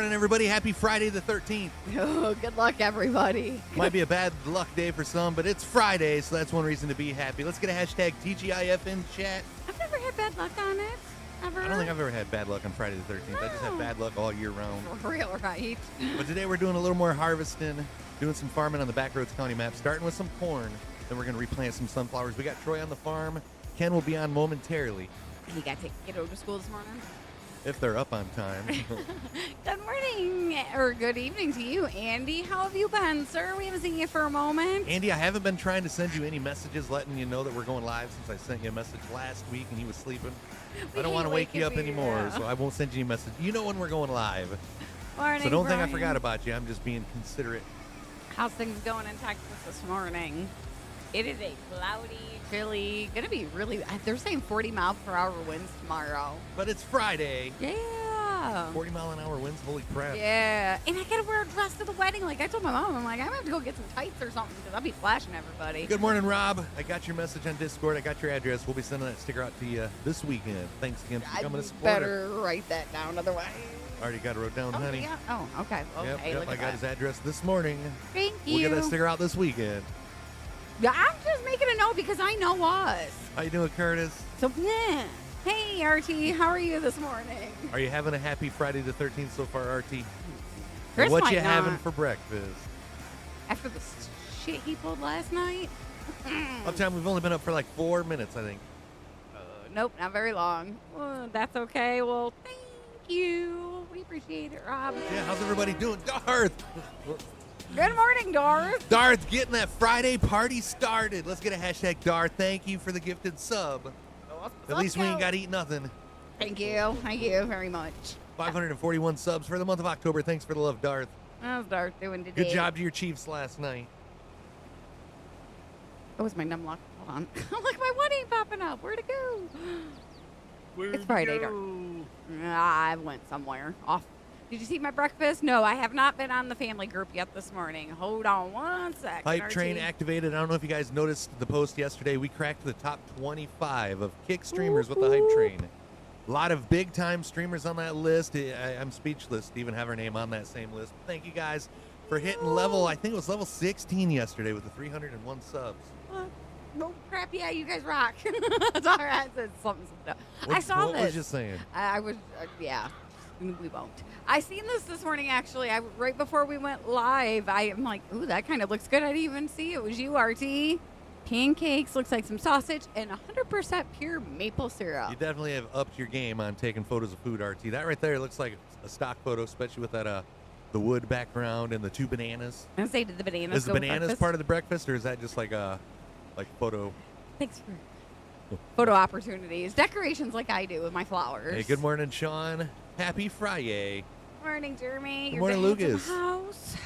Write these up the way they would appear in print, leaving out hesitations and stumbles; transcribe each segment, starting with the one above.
Morning, everybody. Happy Friday the 13th. Oh, good luck, everybody. Might be a bad luck day for some, but it's Friday, so that's one reason to be happy. Let's get a hashtag TGIF in chat. I've never had bad luck on it. Ever. I don't think I've ever had bad luck on Friday the 13th. I just have bad luck all year round. For real, right? But today we're doing a little more harvesting, doing some farming on the Backroads County map, starting with some corn. Then we're going to replant some sunflowers. We got Troy on the farm. Ken will be on momentarily. You got to take the kiddo to school this morning? If they're up on time. Good morning, or good evening to you, Andy. How have you been, sir? We haven't seen you for a moment. Andy, I haven't been trying to send you any messages letting you know that we're going live since I sent you a message last week and he was sleeping. I don't want to wake you up anymore, so I won't send you a message. You know when we're going live. Morning, so don't Brian. think I forgot about you. I'm just being considerate. How's things going in Texas this morning? It is a cloudy, chilly, gonna be really, they're saying 40-mile-per-hour winds tomorrow. But it's Friday. Yeah. 40-mile-an-hour winds, holy crap. Yeah. And I gotta wear a dress to the wedding. Like I told my mom, I'm like, I'm gonna have to go get some tights or something because I'll be flashing everybody. Good morning, Rob. I got your message on Discord. I got your address. We'll be sending that sticker out to you this weekend. Thanks again for coming to support better write that down, otherwise. Already got it wrote down, honey. Yeah. Oh, okay. Okay. Yep, I got his address this morning. Thank you. We'll get that sticker out this weekend. Yeah, I'm just making a note because I know us. How you doing, Curtis? So, yeah. Hey, RT, how are you this morning? Are you having a happy Friday the 13th so far, RT? Chris What might you having not. for breakfast? After the shit he pulled last night? Uptime, we've only been up for like 4 minutes, I think. Nope, not very long. Well, that's okay. Well, thank you. We appreciate it, Rob. Yeah, how's everybody doing? Darth! Good morning, Doris. Darth, getting that Friday party started. Let's get a hashtag Darth. Thank you for the gifted sub. At least we ain't got to eat nothing. Thank you. Thank you very much. 541 subs for the month of October. Thanks for the love, Darth. How's Darth doing today? Good job to your Chiefs last night. That was my numb lock. Hold on. Look, my one ain't popping up. Where'd it go? It's Friday, Darth. I went somewhere. Off. Did you see my breakfast? No, I have not been on the family group yet this morning. Hold on one second. Hype train activated. I don't know if you guys noticed the post yesterday. We cracked the top 25 of kick streamers with the hype train. A lot of big time streamers on that list. I'm speechless to even have our name on that same list. Thank you guys for hitting level. I think it was level 16 yesterday with the 301 subs. Oh crap! Yeah, you guys rock. It's all right. It's something. I saw what this. What was you saying? I was. Yeah. We won't. I seen this morning, actually. Right before we went live, I'm like, ooh, that kind of looks good. I didn't even see it was you, RT. Pancakes, looks like some sausage, and 100% pure maple syrup. You definitely have upped your game on taking photos of food, RT. That right there looks like a stock photo, especially with that the wood background and the two bananas. I say, did the bananas Is the go with bananas breakfast? part of the breakfast, or is that just like a photo? Thanks for photo opportunities. Decorations like I do with my flowers. Hey, good morning, Sean. Happy Friday. Morning, Jeremy. Good morning, Lucas. House.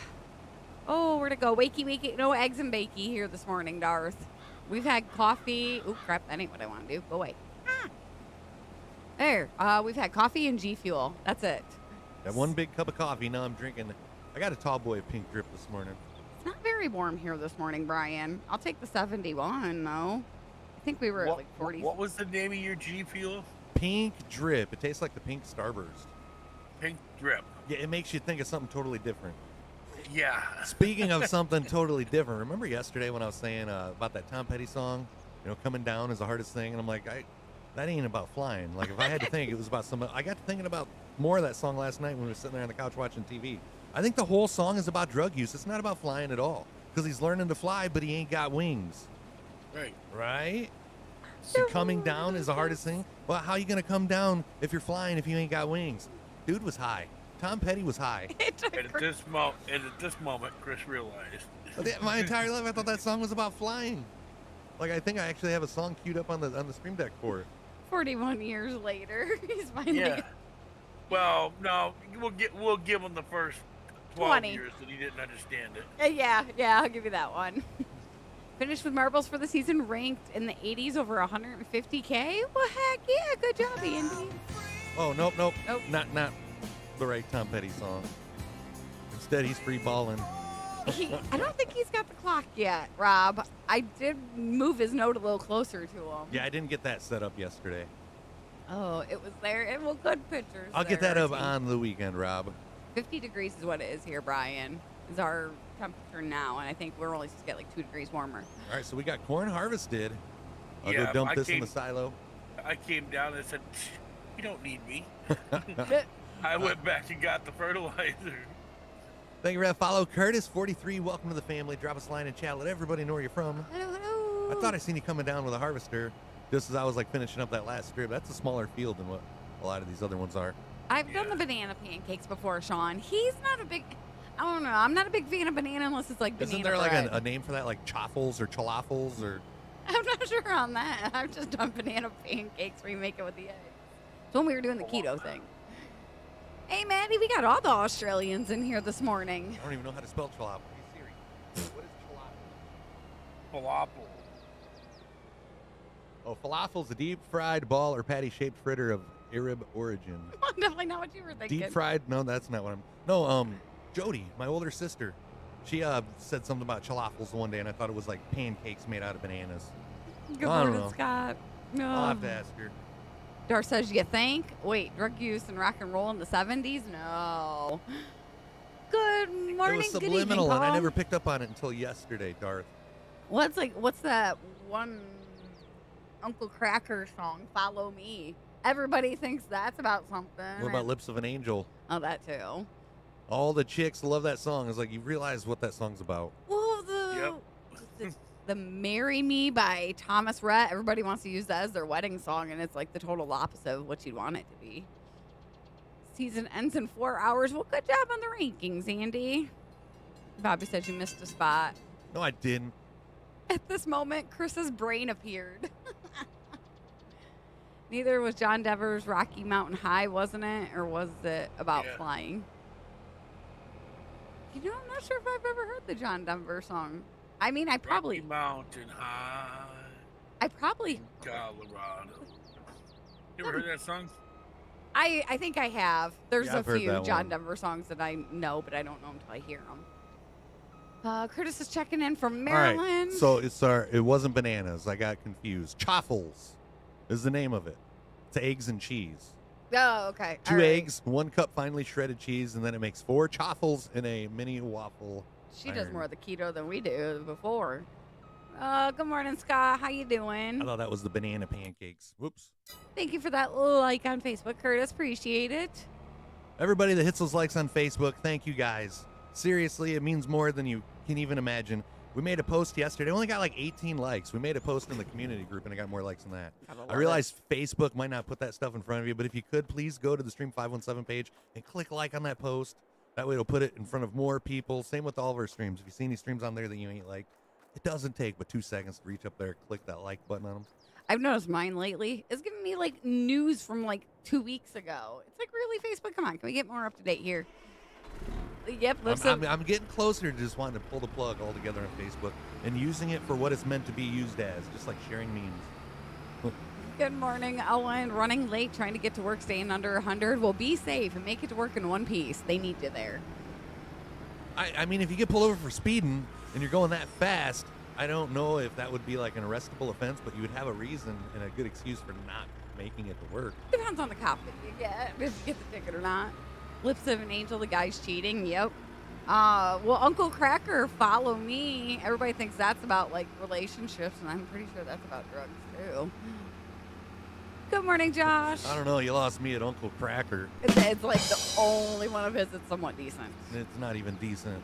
Oh, where'd it go? Wakey. No eggs and bakey here this morning, Darth. We've had coffee. Oh, crap. That ain't what I want to do. Go away. There. We've had coffee and G Fuel. That's it. Got one big cup of coffee. Now I'm drinking. I got a tall boy pink drip this morning. It's not very warm here this morning, Brian. I'll take the 71, though. I think we were at like 40. What was the name of your G Fuel? Pink drip. It tastes like the pink Starburst. Pink Drip. Yeah, it makes you think of something totally different. Yeah. Speaking of something totally different, remember yesterday when I was saying about that Tom Petty song, coming down is the hardest thing, and I'm like, that ain't about flying. Like, if I had to think, it was about something. I got to thinking about more of that song last night when we were sitting there on the couch watching TV. I think the whole song is about drug use. It's not about flying at all, because he's learning to fly, but he ain't got wings. Right. Right? So coming down is the hardest thing. Well, how you gonna come down if you're flying if you ain't got wings? Dude was high. Tom Petty was high. And at this moment, Chris realized. My entire life, I thought that song was about flying. Like, I think I actually have a song queued up on the Stream Deck for it. 41 years later, he's finally. Yeah. Well, no, we'll give him the first 12 20 years that he didn't understand it. Yeah, I'll give you that one. Finished with marbles for the season, ranked in the 80s over 150K. Well, heck yeah, good job, Andy. Oh, nope. Not the right Tom Petty song. Instead, he's free balling. I don't think he's got the clock yet, Rob. I did move his note a little closer to him. Yeah, I didn't get that set up yesterday. Oh, it was there. And well, good pictures. I'll get that up on the weekend, Rob. 50 degrees is what it is here, Brian. Is our temperature now, and I think we're only supposed to get like 2 degrees warmer. All right, so we got corn harvested. I'll Yeah, go dump I this in came- the silo. I came down and said, "You don't need me." I went back and got the fertilizer. Thank you for that follow. Curtis43, welcome to the family. Drop us a line and chat. Let everybody know where you're from. Hello, hello. I thought I seen you coming down with a harvester just as I was like finishing up that last strip. That's a smaller field than what a lot of these other ones are. I've done the banana pancakes before, Sean. He's not a big. I don't know. I'm not a big fan of banana unless it's like banana Isn't there like bread. a name for that, like chaffles or chalafels or? I'm not sure on that. I've just done banana pancakes where you make it with the eggs. It's when we were doing the keto thing. Hey, Maddie, we got all the Australians in here this morning. I don't even know how to spell chalafel. Hey Siri, what is chalafel? Falafel. Oh, falafel's a deep fried ball or patty-shaped fritter of Arab origin. Definitely not what you were thinking. Deep fried? No, that's not what I'm. No, Jody, my older sister, she said something about falafels one day, and I thought it was like pancakes made out of bananas. Good I don't morning, know. Scott. No. I'll have to ask her. Dar says, you think? Wait, drug use and rock and roll in the 70s? No. Good morning, It was good evening, subliminal, and I Paul. never picked up on it until yesterday, Darth. What's that one Uncle Cracker song, Follow Me? Everybody thinks that's about something. What about Lips of an Angel? Oh, that too. All the chicks love that song. It's like you realize what that song's about. Well, the Marry Me by Thomas Rhett, everybody wants to use that as their wedding song, and it's like the total opposite of what you'd want it to be. Season ends in 4 hours. Well, good job on the rankings, Andy. Bobby said you missed a spot. No, I didn't. At this moment, Chris's brain appeared. Neither was John Denver's Rocky Mountain High, wasn't it? Or was it about flying? You know, I'm not sure if I've ever heard the John Denver song. I mean, I probably... Rocky Mountain High, I probably... Colorado. You ever heard that song? I think I have. There's Yeah, a I've heard few that John one. Denver songs that I know, but I don't know until I hear them. Curtis is checking in from All right, Maryland. so it wasn't bananas. I got confused. Chaffles is the name of it. It's eggs and cheese. Oh, okay. 2 All right. eggs, 1 cup finely shredded cheese, and then it makes 4 chaffles in a mini waffle. She does iron. more of the keto than we do before. Good morning, Scott. How you doing? I thought that was the banana pancakes. Whoops. Thank you for that like on Facebook, Curtis. Appreciate it. Everybody that hits those likes on Facebook, thank you guys. Seriously, it means more than you can even imagine. We made a post yesterday. Only got like 18 likes. We made a post in the community group, and I got more likes than that. I realize Facebook might not put that stuff in front of you, but if you could, please go to the Stream 517 page and click like on that post. That way it'll put it in front of more people. Same with all of our streams. If you see any streams on there that you ain't like, it doesn't take but 2 seconds to reach up there, click that like button on them. I've noticed mine lately is giving me like news from like 2 weeks ago. It's like, really, Facebook? Come on, can we get more up to date here? Yep, I'm getting closer to just wanting to pull the plug altogether on Facebook and using it for what it's meant to be used as, just like sharing memes. Good morning, Owen. Running late, trying to get to work, staying under 100. Well, be safe and make it to work in one piece. They need you there. I mean, if you get pulled over for speeding and you're going that fast, I don't know if that would be like an arrestable offense, but you would have a reason and a good excuse for not making it to work. Depends on the cop that you get, if you get the ticket or not. Lips of an Angel, the guy's cheating. Yep. Well, Uncle Cracker, Follow Me. Everybody thinks that's about like relationships, and I'm pretty sure that's about drugs too. Good morning, Josh. I don't know. You lost me at Uncle Cracker. It's like the only one of his that's somewhat decent. It's not even decent.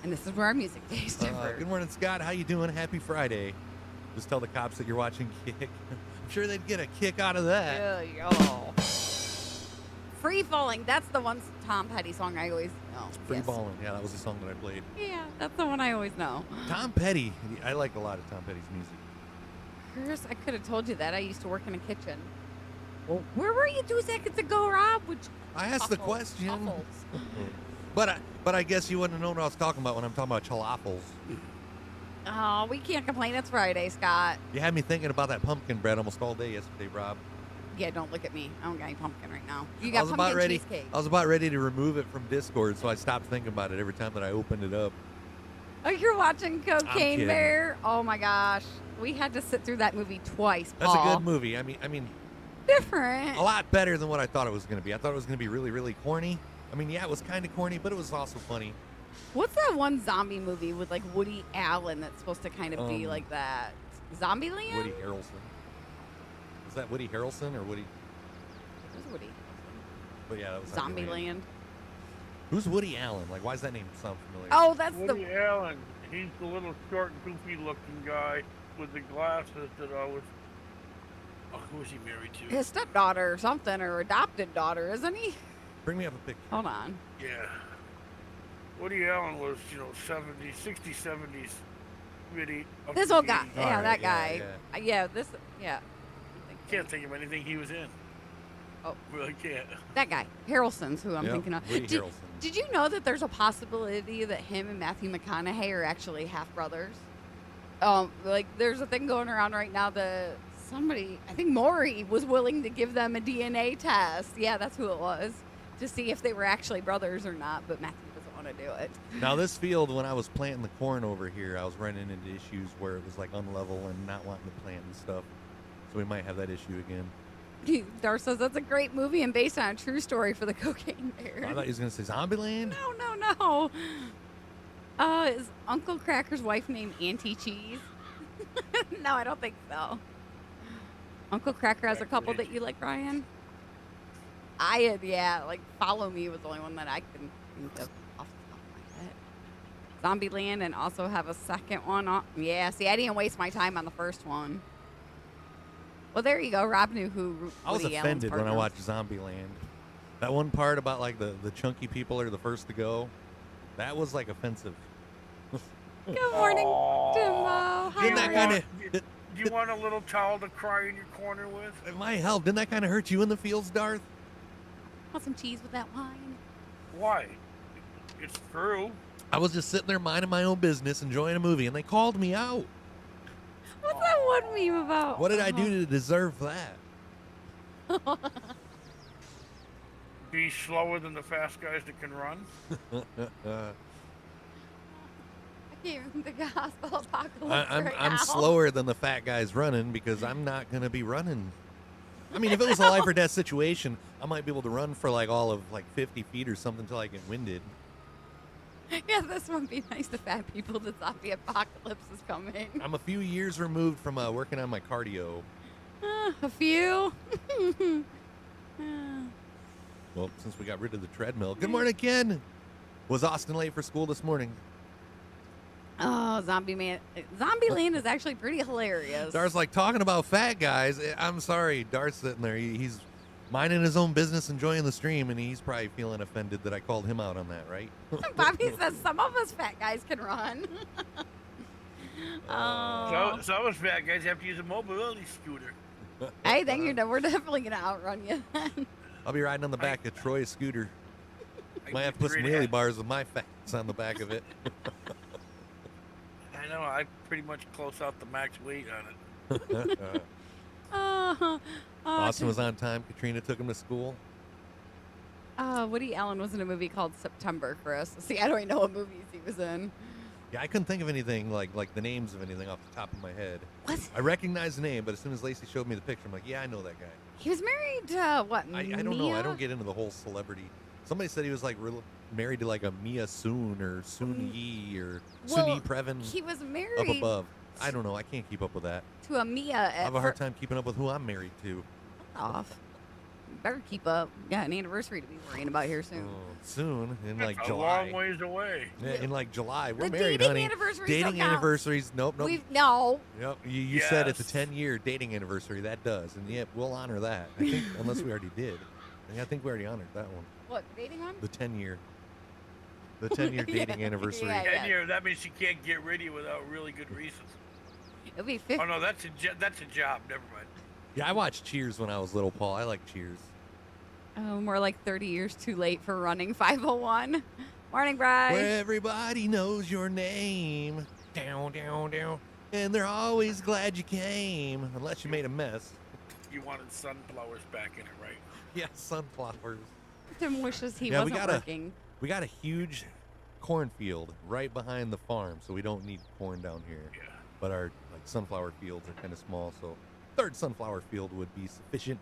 And this is where our music taste differs. Good morning, Scott. How you doing? Happy Friday. Just tell the cops that you're watching Kick. I'm sure they'd get a kick out of that. Oh. Free Falling. That's the one Tom Petty song I always know. Free Yes. Balling. Yeah, that was the song that I played. Yeah, that's the one I always know. Tom Petty. I like a lot of Tom Petty's music. Chris, I could have told you that. I used to work in a kitchen. Well, where were you 2 seconds ago, Rob? I asked the question. But I guess you wouldn't have known what I was talking about when I'm talking about falafels. Oh, we can't complain. It's Friday, Scott. You had me thinking about that pumpkin bread almost all day yesterday, Rob. Yeah, don't look at me. I don't got any pumpkin right now. You I got was pumpkin about ready. cheesecake. I was about ready to remove it from Discord, so I stopped thinking about it every time that I opened it up. Oh, you're watching Cocaine kidding. Bear? Oh my gosh. We had to sit through that movie twice, That's Paul. a good movie. I mean, Different. a lot better than what I thought it was going to be. I thought it was going to be really, really corny. I mean, yeah, it was kind of corny, but it was also funny. What's that one zombie movie with like Woody Allen that's supposed to kind of be Um, like that? Zombieland? Woody Harrelson. Is that Woody Harrelson or Woody? It was Woody. But yeah, that was Zombieland. Zombieland. Who's Woody Allen? Like, why does that name sound familiar? Oh, that's Woody the. Allen. He's the little short, goofy-looking guy with the glasses that always. Oh, who is he married to? His stepdaughter or something, or adopted daughter, isn't he? Bring me up a picture. Hold on. Yeah. Woody Allen was, 70s, 60s, 70s. Really. This old guy. All Yeah, right, that yeah, guy. yeah. Yeah, this. Yeah. Can't think of anything he was in. Oh. Really can't. That guy. Harrelson's who I'm Yep, thinking of. Woody Did, Harrelson. did you know that there's a possibility that him and Matthew McConaughey are actually half brothers? Like, there's a thing going around right now that somebody, I think Maury, was willing to give them a DNA test. Yeah, that's who it was. To see if they were actually brothers or not, but Matthew doesn't want to do it. Now, this field, when I was planting the corn over here, I was running into issues where it was like unlevel and not wanting to plant and stuff. So we might have that issue again. Dar says that's a great movie and based on a true story for the cocaine bear. I thought he was going to say Zombieland. No. Is Uncle Cracker's wife named Auntie Cheese? No, I don't think so. Uncle Cracker has a couple that you like, Ryan? Like Follow Me was the only one that I can think of off the top of my head. Zombieland, and also have a second one. Yeah, see, I didn't waste my time on the first one. Well, there you go. Rob knew who I was Woody offended Allen's when I partner watched Zombieland. That one part about like the chunky people are the first to go, that was like offensive. was. Good morning, Timo. Hi, Didn't that Ryan. kind Do you want a little towel to cry in your corner with? It might help. Didn't that kind of hurt you in the fields, Darth? Want some cheese with that wine? Why? It's true. I was just sitting there minding my own business, enjoying a movie, and they called me out. What's that one meme about? What did I do to deserve that? Be slower than the fast guys that can run. I can't even think of hospital apocalypse I'm right I'm now. slower than the fat guys running because I'm not gonna be running. I mean, if it was a life or death situation, I might be able to run for like all of like 50 feet or something until I get winded. Yeah, this would be nice to fat people that thought the apocalypse is coming. I'm a few years removed from working on my cardio. A few. Well, since we got rid of the treadmill. Good morning, Ken. Was Austin late for school this morning? Oh, Zombieland is actually pretty hilarious. Dart's like talking about fat guys. I'm sorry, Dart's sitting there. He's minding his own business, enjoying the stream, and he's probably feeling offended that I called him out on that, right? Bobby says some of us fat guys can run. Oh. So us fat guys have to use a mobility scooter. Hey, then we're definitely gonna outrun you. Then. I'll be riding on the back of Troy's scooter. Might have to put some wheelie bars with my fats on the back of it. I know. I pretty much close out the max weight on it. Austin was on time. Katrina took him to school. Woody Allen was in a movie called September, Chris. See, I don't even know what movies he was in. Yeah, I couldn't think of anything like the names of anything off the top of my head. What? I recognized the name, but as soon as Lacey showed me the picture, I'm like, yeah, I know that guy. He was married to what? I don't know. I don't get into the whole celebrity. Somebody said he was like married to like a Mia Soon or Soon Yi or Soon Yi Previn He was up married above. I don't know. I can't keep up with that. to a Mia. I have a hard time keeping up with who I'm married to. Off. Better keep up. Got an anniversary to be worrying about here soon. Soon in like That's July. a long ways away. Yeah, in like July. We're The married, dating honey. anniversaries Dating don't count. anniversaries. Nope. No. Yep. You said it's a Yes. 10-year dating anniversary. That does, and yep, we'll honor that. I think unless we already did. I think we already honored that one. What, dating on? The 10-year. The 10-year dating Yeah, anniversary. yeah. 10 years. That means she can't get rid of you without really good reasons. It'll be 50. Oh no, that's a job. Never mind. Yeah, I watched Cheers when I was little, Paul. I like Cheers. Oh, more like 30 years too late for running 501. Morning, Bryce. Where everybody knows your name. Down, down, down. And they're always glad you came. Unless you made a mess. You wanted sunflowers back in it, right? Yeah, sunflowers. Tim wishes he Yeah, we wasn't gotta- working. We got a huge cornfield right behind the farm, so we don't need corn down here. Yeah. But our like sunflower fields are kind of small, so third sunflower field would be sufficient.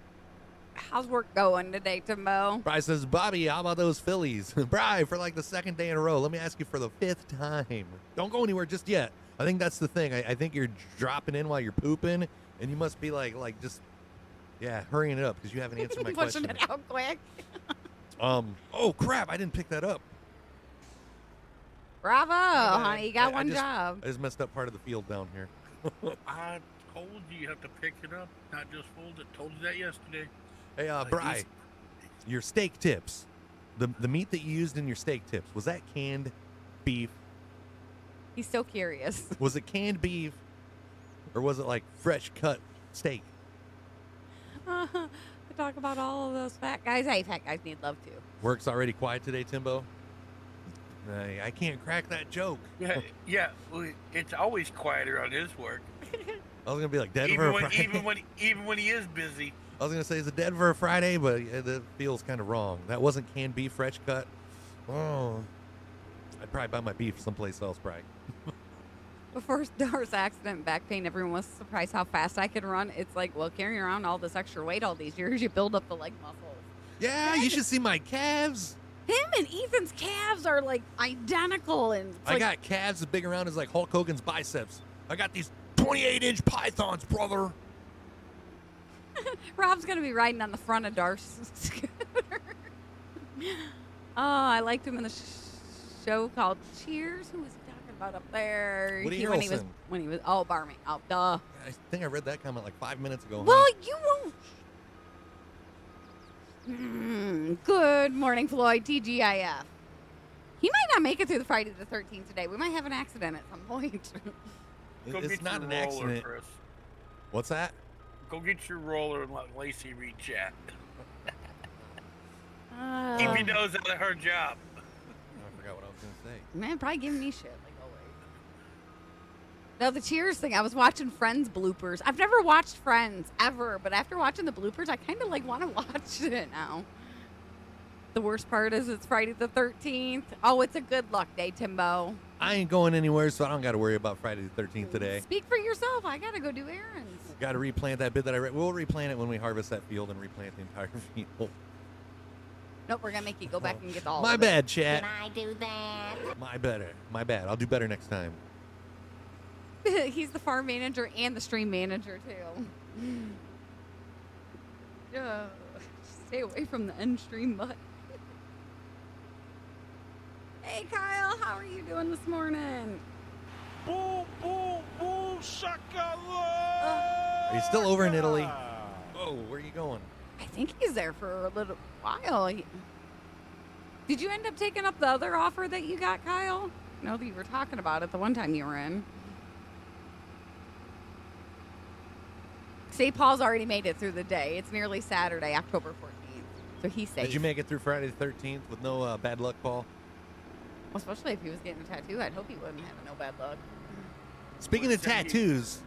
How's work going today, Timbo? Bry says, Bobby, how about those Phillies? Bry, for like the second day in a row, let me ask you for the 5th time. Don't go anywhere just yet. I think that's the thing. I think you're dropping in while you're pooping, and you must be just hurrying it up because you haven't answered my Pushing question. it out quick. Oh crap! I didn't pick that up. Bravo, bad. honey. You got I one just- job. I just messed up part of the field down here. I told you have to pick it up, not just fold it. Told you that yesterday. Hey, Like Bry, these- your steak tips, the meat that you used in your steak tips, was that canned beef? He's so curious. Was it canned beef, or was it like fresh cut steak? We talk about all of those fat guys. Hey, fat guys need love too. Work's already quiet today, Timbo. I can't crack that joke. Yeah. Well, it's always quieter on his work, I was gonna be like dead for even a when Friday. even when he is busy. I was gonna say, is it dead for a Friday? But that feels kind of wrong. That wasn't canned beef, fresh cut. Oh, I'd probably buy my beef someplace else, probably. Before Dar's accident, back pain, everyone was surprised how fast I could run. It's like, well, carrying around all this extra weight all these years, you build up the leg muscles. Yeah, you should see my calves. Him and Ethan's calves are like identical, and it's I like, got calves as big around as like Hulk Hogan's biceps. I got these 28-inch pythons, brother. Rob's gonna be riding on the front of Dar's scooter. Oh, I liked him in the show called Cheers. Who was he talking about up there? Woody when he Harrelson. was barman. Oh, duh. I think I read that comment like 5 minutes ago. Well, honey. you won't. Good morning, Floyd. TGIF. He might not make it through the Friday the 13th today. We might have an accident at some point. Go It's get not your an roller, accident. Chris. What's that? Go get your roller and let Lacey read chat. Uh, Evie knows out of her job. Oh, I forgot what I was gonna say. Man, probably giving me shit like always. No, the Cheers thing. I was watching Friends bloopers. I've never watched Friends ever, but after watching the bloopers, I kind of want to watch it now. The worst part is it's Friday the 13th. Oh, it's a good luck day, Timbo. I ain't going anywhere, so I don't got to worry about Friday the 13th today. Speak for yourself. I gotta go do errands. Got to replant that bit that I read. We'll replant it when we harvest that field and replant the entire field. Nope, we're gonna make you go back and get all. My of bad, chat. Can I do that? My bad. I'll do better next time. it. He's the farm manager and the stream manager too. Stay away from the end stream butt. Hey Kyle, how are you doing this morning? Boom, boom, boom, shakalaka! Are you still over in Italy? Oh, where are you going? I think he's there for a little while. Did you end up taking up the other offer that you got, Kyle? I know that you were talking about it the one time you were in. St. Paul's already made it through the day. It's nearly Saturday, October 14th. So he's safe. Did you make it through Friday the 13th with no bad luck, Paul? Well, especially if he was getting a tattoo. I'd hope he wouldn't have no bad luck. Speaking of tattoos,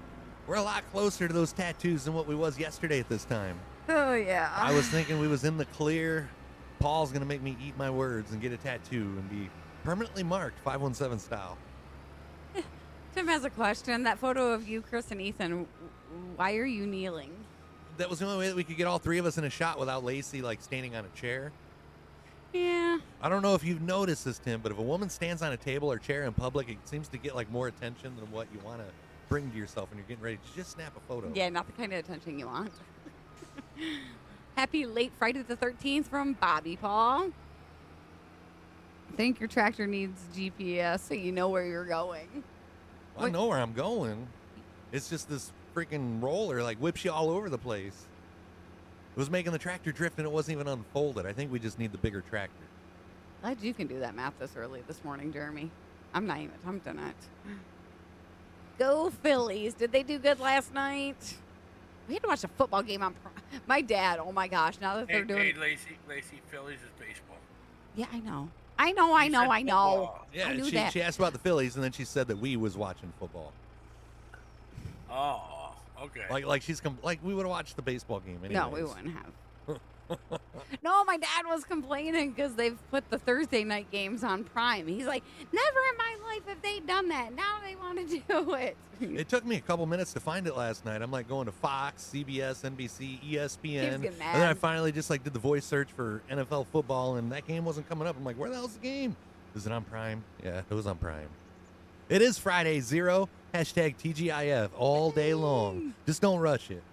we're a lot closer to those tattoos than what we was yesterday at this time. Oh, yeah. I was thinking we was in the clear. Paul's going to make me eat my words and get a tattoo and be permanently marked 517 style. Tim has a question. That photo of you, Chris, and Ethan, why are you kneeling? That was the only way that we could get all three of us in a shot without Lacey standing on a chair. Yeah. I don't know if you've noticed this, Tim, but if a woman stands on a table or chair in public, it seems to get more attention than what you want to bring to yourself when you're getting ready to just snap a photo. Yeah, not the kind of attention you want. Happy late Friday the 13th from Bobby Paul. I think your tractor needs GPS so you know where you're going. Well, I know where I'm going. It's just this freaking roller whips you all over the place. It was making the tractor drift and it wasn't even unfolded. I think we just need the bigger tractor. Glad you can do that math this early this morning, Jeremy. I'm not even attempting it. Go Phillies. Did they do good last night? We had to watch a football game on my dad. Oh my gosh! Now that they're doing, Hey, Lacey, Phillies is baseball. yeah, I know. You said football. Yeah, I knew she that. asked about the Phillies and then she said that we was watching football. Oh, okay. Like she's like we would have watched the baseball game anyway. No, we wouldn't have. No, my dad was complaining because they've put the Thursday night games on Prime. He's like, never in my life have they done that. Now they want to do it. It took me a couple minutes to find it last night. I'm like going to Fox, CBS, NBC, ESPN. Keeps getting mad. And then I finally just like did the voice search for NFL football, and that game wasn't coming up. I'm like, where the hell's the game? Is it on Prime? Yeah, it was on Prime. It is Friday 0, hashtag TGIF all day long. Just don't rush it.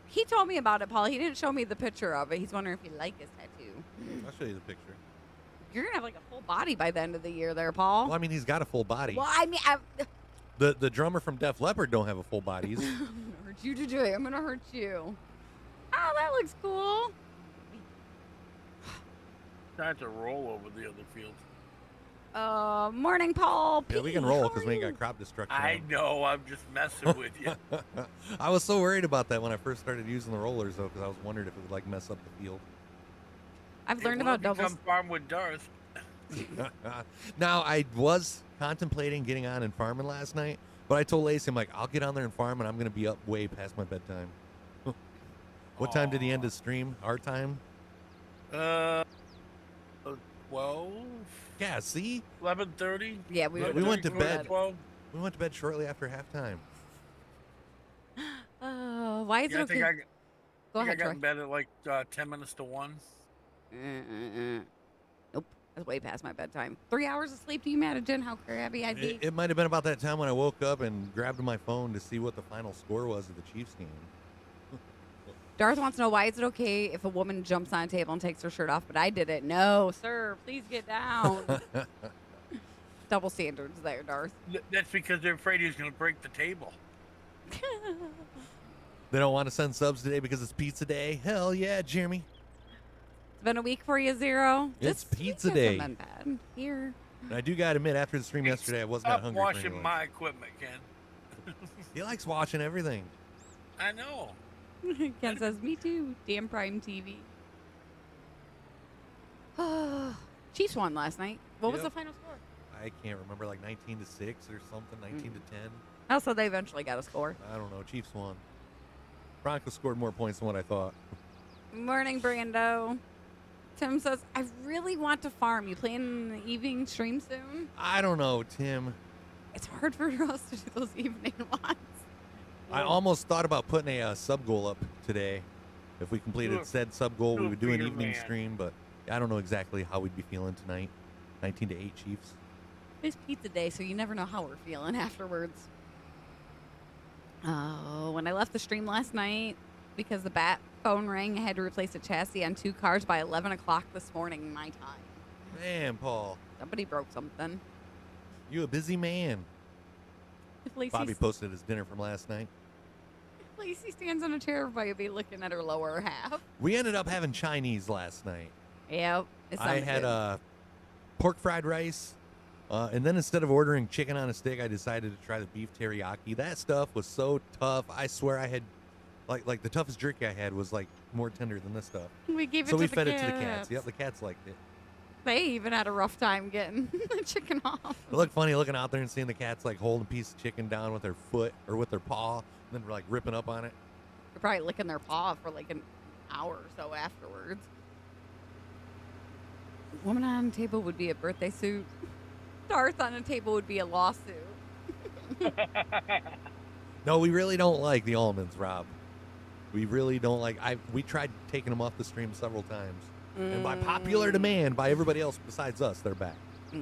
He told me about it, Paul. He didn't show me the picture of it. He's wondering if he liked his tattoo. I'll show you the picture. You're going to have like a full body by the end of the year there, Paul. Well, I mean, he's got a full body. Well, I mean, The drummer from Def Leppard don't have a full body. I'm going to hurt you today. I'm going to hurt you. Oh, that looks cool. Time to roll over the other field. Morning, Paul. Yeah, we can roll because we ain't got crop destruction. I know, I'm just messing with you. I was so worried about that when I first started using the rollers, though, because I was wondering if it would like mess up the field. I've learned about doubles. Come farm with Darth. Now, I was contemplating getting on and farming last night, but I told Lacey, I'm like, I'll get on there and farm, and I'm going to be up way past my bedtime. What time did he end his stream? Our time? 12? Yeah, see? 11:30? Yeah, we went to bed. 12? We went to bed shortly after halftime. Why is Yeah, it I okay? think I Go got ahead, Troy. in bed at like 10 minutes to 1. Nope. That's way past my bedtime. 3 hours of sleep. Do you imagine how crabby I'd be? It might have been about that time when I woke up and grabbed my phone to see what the final score was of the Chiefs game. Darth wants to know, why is it okay if a woman jumps on a table and takes her shirt off, but I did it? No, sir. Please get down. Double standards there, Darth. That's because they're afraid he's going to break the table. They don't want to send subs today because it's pizza day. Hell yeah, Jeremy. It's been a week for you, Zero. It's This week pizza hasn't day. been bad. Here. And I do got to admit, after the stream yesterday, I wasn't that Stop hungry. for washing anything. my equipment, Ken. He likes watching everything. I know. Ken says, me too. Damn Prime TV. Chiefs won last night. What was Yep. the final score? I can't remember, like 19-6 or something, 19-10. Oh, so they eventually got a score. I don't know. Chiefs won. Broncos scored more points than what I thought. Morning, Brando. Tim says, I really want to farm. You playing the evening stream soon? I don't know, Tim. It's hard for us to do those evening ones. I almost thought about putting a sub goal up today. If we completed said sub goal, we would do an evening stream, but I don't know exactly how we'd be feeling tonight. 19-8 Chiefs. It's pizza day, so you never know how we're feeling afterwards. Oh, when I left the stream last night, because the bat phone rang, I had to replace a chassis on 2 cars by 11 o'clock this morning, my time. Man, Paul. Somebody broke something. You a busy man. If Lacey, Bobby posted his dinner from last night. Lacey stands on a chair, everybody will be looking at her lower half. We ended up having Chinese last night. Yep. It I sounded had good. pork fried rice, and then instead of ordering chicken on a stick, I decided to try the beef teriyaki. That stuff was so tough. I swear I had, like the toughest jerky I had was like more tender than this stuff. We gave it So to we the fed cats. it to the cats. Yep, the cats liked it. They even had a rough time getting the chicken off. It looked funny looking out there and seeing the cats like holding a piece of chicken down with their foot or with their paw, and then like ripping up on it. They're probably licking their paw for like an hour or so afterwards. Woman on a table would be a birthday suit. Darth on a table would be a lawsuit. No, we really don't like the almonds, Rob. We really don't like. We tried taking them off the stream several times, and by popular demand, by everybody else besides us, they're back. Yeah.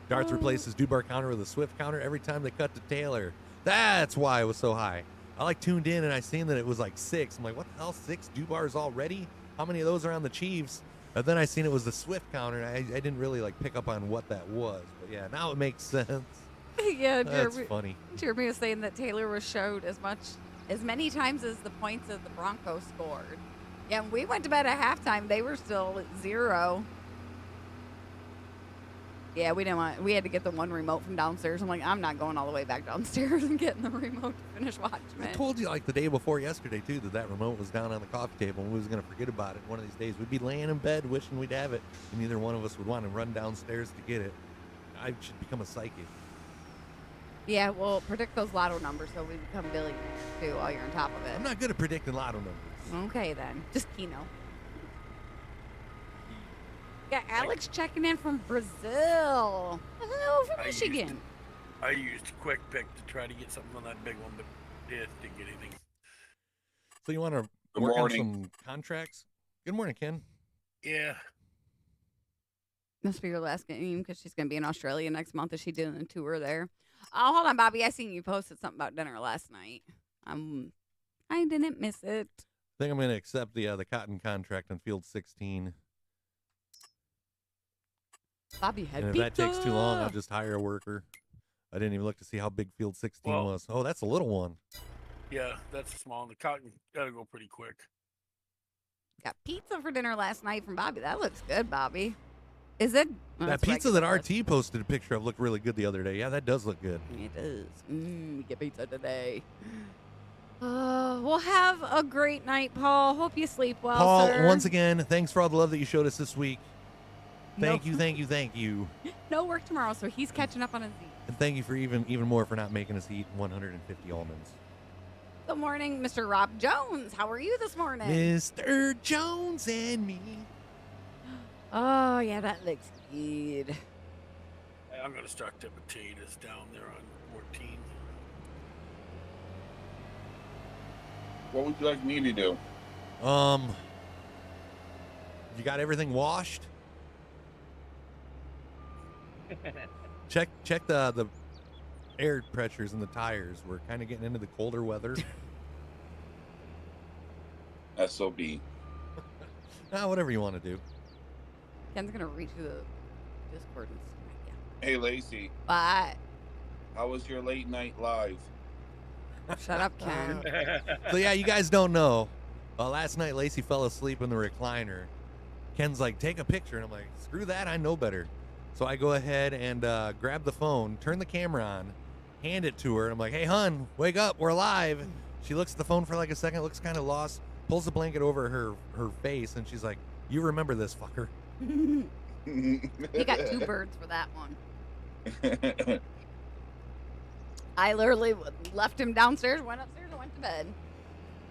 Darth replaces Dubar counter with a Swift counter every time they cut to Taylor. That's why it was so high. I like tuned in and I seen that it was like 6. I'm like, what the hell, 6 Dubars already? How many of those are on the Chiefs? And then I seen it was the Swift counter, and I didn't really like pick up on what that was. But yeah, now it makes sense. Yeah, That's funny. Jeremy was saying that Taylor was showed as many times as the points as the Broncos scored. Yeah, when we went to bed at halftime, they were still at 0. Yeah, we had to get the one remote from downstairs. I'm like, I'm not going all the way back downstairs and getting the remote to finish watching I it. told you like the day before yesterday too that remote was down on the coffee table and we was gonna forget about it. One of these days we'd be laying in bed wishing we'd have it, and neither one of us would want to run downstairs to get it. I should become a psychic. Yeah, well, predict those lotto numbers so we become billionaires too while you're on top of it. I'm not good at predicting lotto numbers. Okay, then. Just Keno. Got Alex checking in from Brazil. Hello from Michigan. I used Quick Pick to try to get something on that big one, but it didn't get anything. So you want to Good work on morning. some contracts? Good morning, Ken. Yeah. Must be your last game because she's going to be in Australia next month. Is she doing a tour there? Oh, hold on, Bobby. I seen you posted something about dinner last night. I didn't miss it. I think I'm going to accept the cotton contract on field 16. Bobby had And if pizza. that takes too long, I'll just hire a worker. I didn't even look to see how big field 16 Well- was. Oh, that's a little one. Yeah, that's small. The cotton got to go pretty quick. Got pizza for dinner last night from Bobby. That looks good, Bobby. Is it? Well, That that's pizza that regular. RT posted a picture of looked really good the other day. Yeah, that does look good. It does. Get pizza today. We'll have a great night, Paul. Hope you sleep well, Paul, sir. once again, thanks for all the love that you showed us this week. No- Thank you, thank you, thank you. No work tomorrow, so he's catching up on his eat. And thank you for even more for not making us eat 150 almonds. Good morning, Mr. Rob Jones. How are you this morning? Mr. Jones and me. Oh, yeah, that looks good. I'm going to start the potatoes down there on 14. What would you like me to do? You got everything washed? Check the air pressures in the tires. We're kind of getting into the colder weather. SOB. Whatever you want to do. Ken's going to reach through the Discord and stuff. Hey, Lacey, Yeah. how was your late night live? But shut up, Ken. So yeah, you guys don't know. Last night Lacey fell asleep in the recliner. Ken's like, take a picture, and I'm like, screw that, I know better. So I go ahead and grab the phone, turn the camera on, hand it to her, and I'm like, hey hun, wake up, we're live. She looks at the phone for like a second, looks kind of lost, pulls the blanket over her face, and she's like, you remember this, fucker. He got 2 birds for that one. I literally left him downstairs, went upstairs, and went to bed.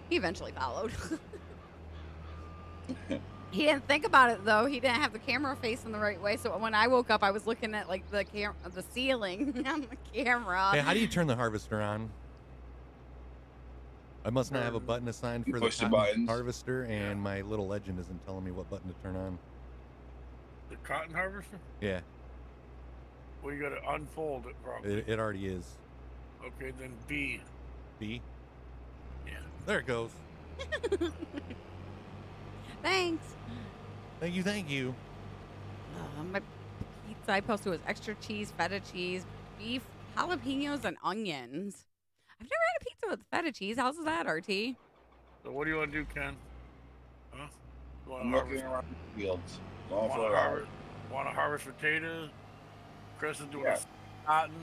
He eventually followed. He didn't think about it though. He didn't have the camera facing the right way. So when I woke up, I was looking at like the ceiling on the camera. Hey, how do you turn the harvester on? I must not have a button assigned for the Push the cotton buttons. harvester, and my little legend isn't telling me what button to turn on. The cotton harvester? Yeah, Well, you got to unfold it probably. it already is. Okay, then B. B. Yeah. There it goes. Thanks. Thank you, thank you. My pizza I posted was extra cheese, feta cheese, beef, jalapenos, and onions. I've never had a pizza with feta cheese. How's that, RT? So what do you want to do, Ken? Huh? You want I'm to looking harvest? around the fields. Going Want for to a harvest? Want to harvest potatoes? Chris is doing Yeah. cotton.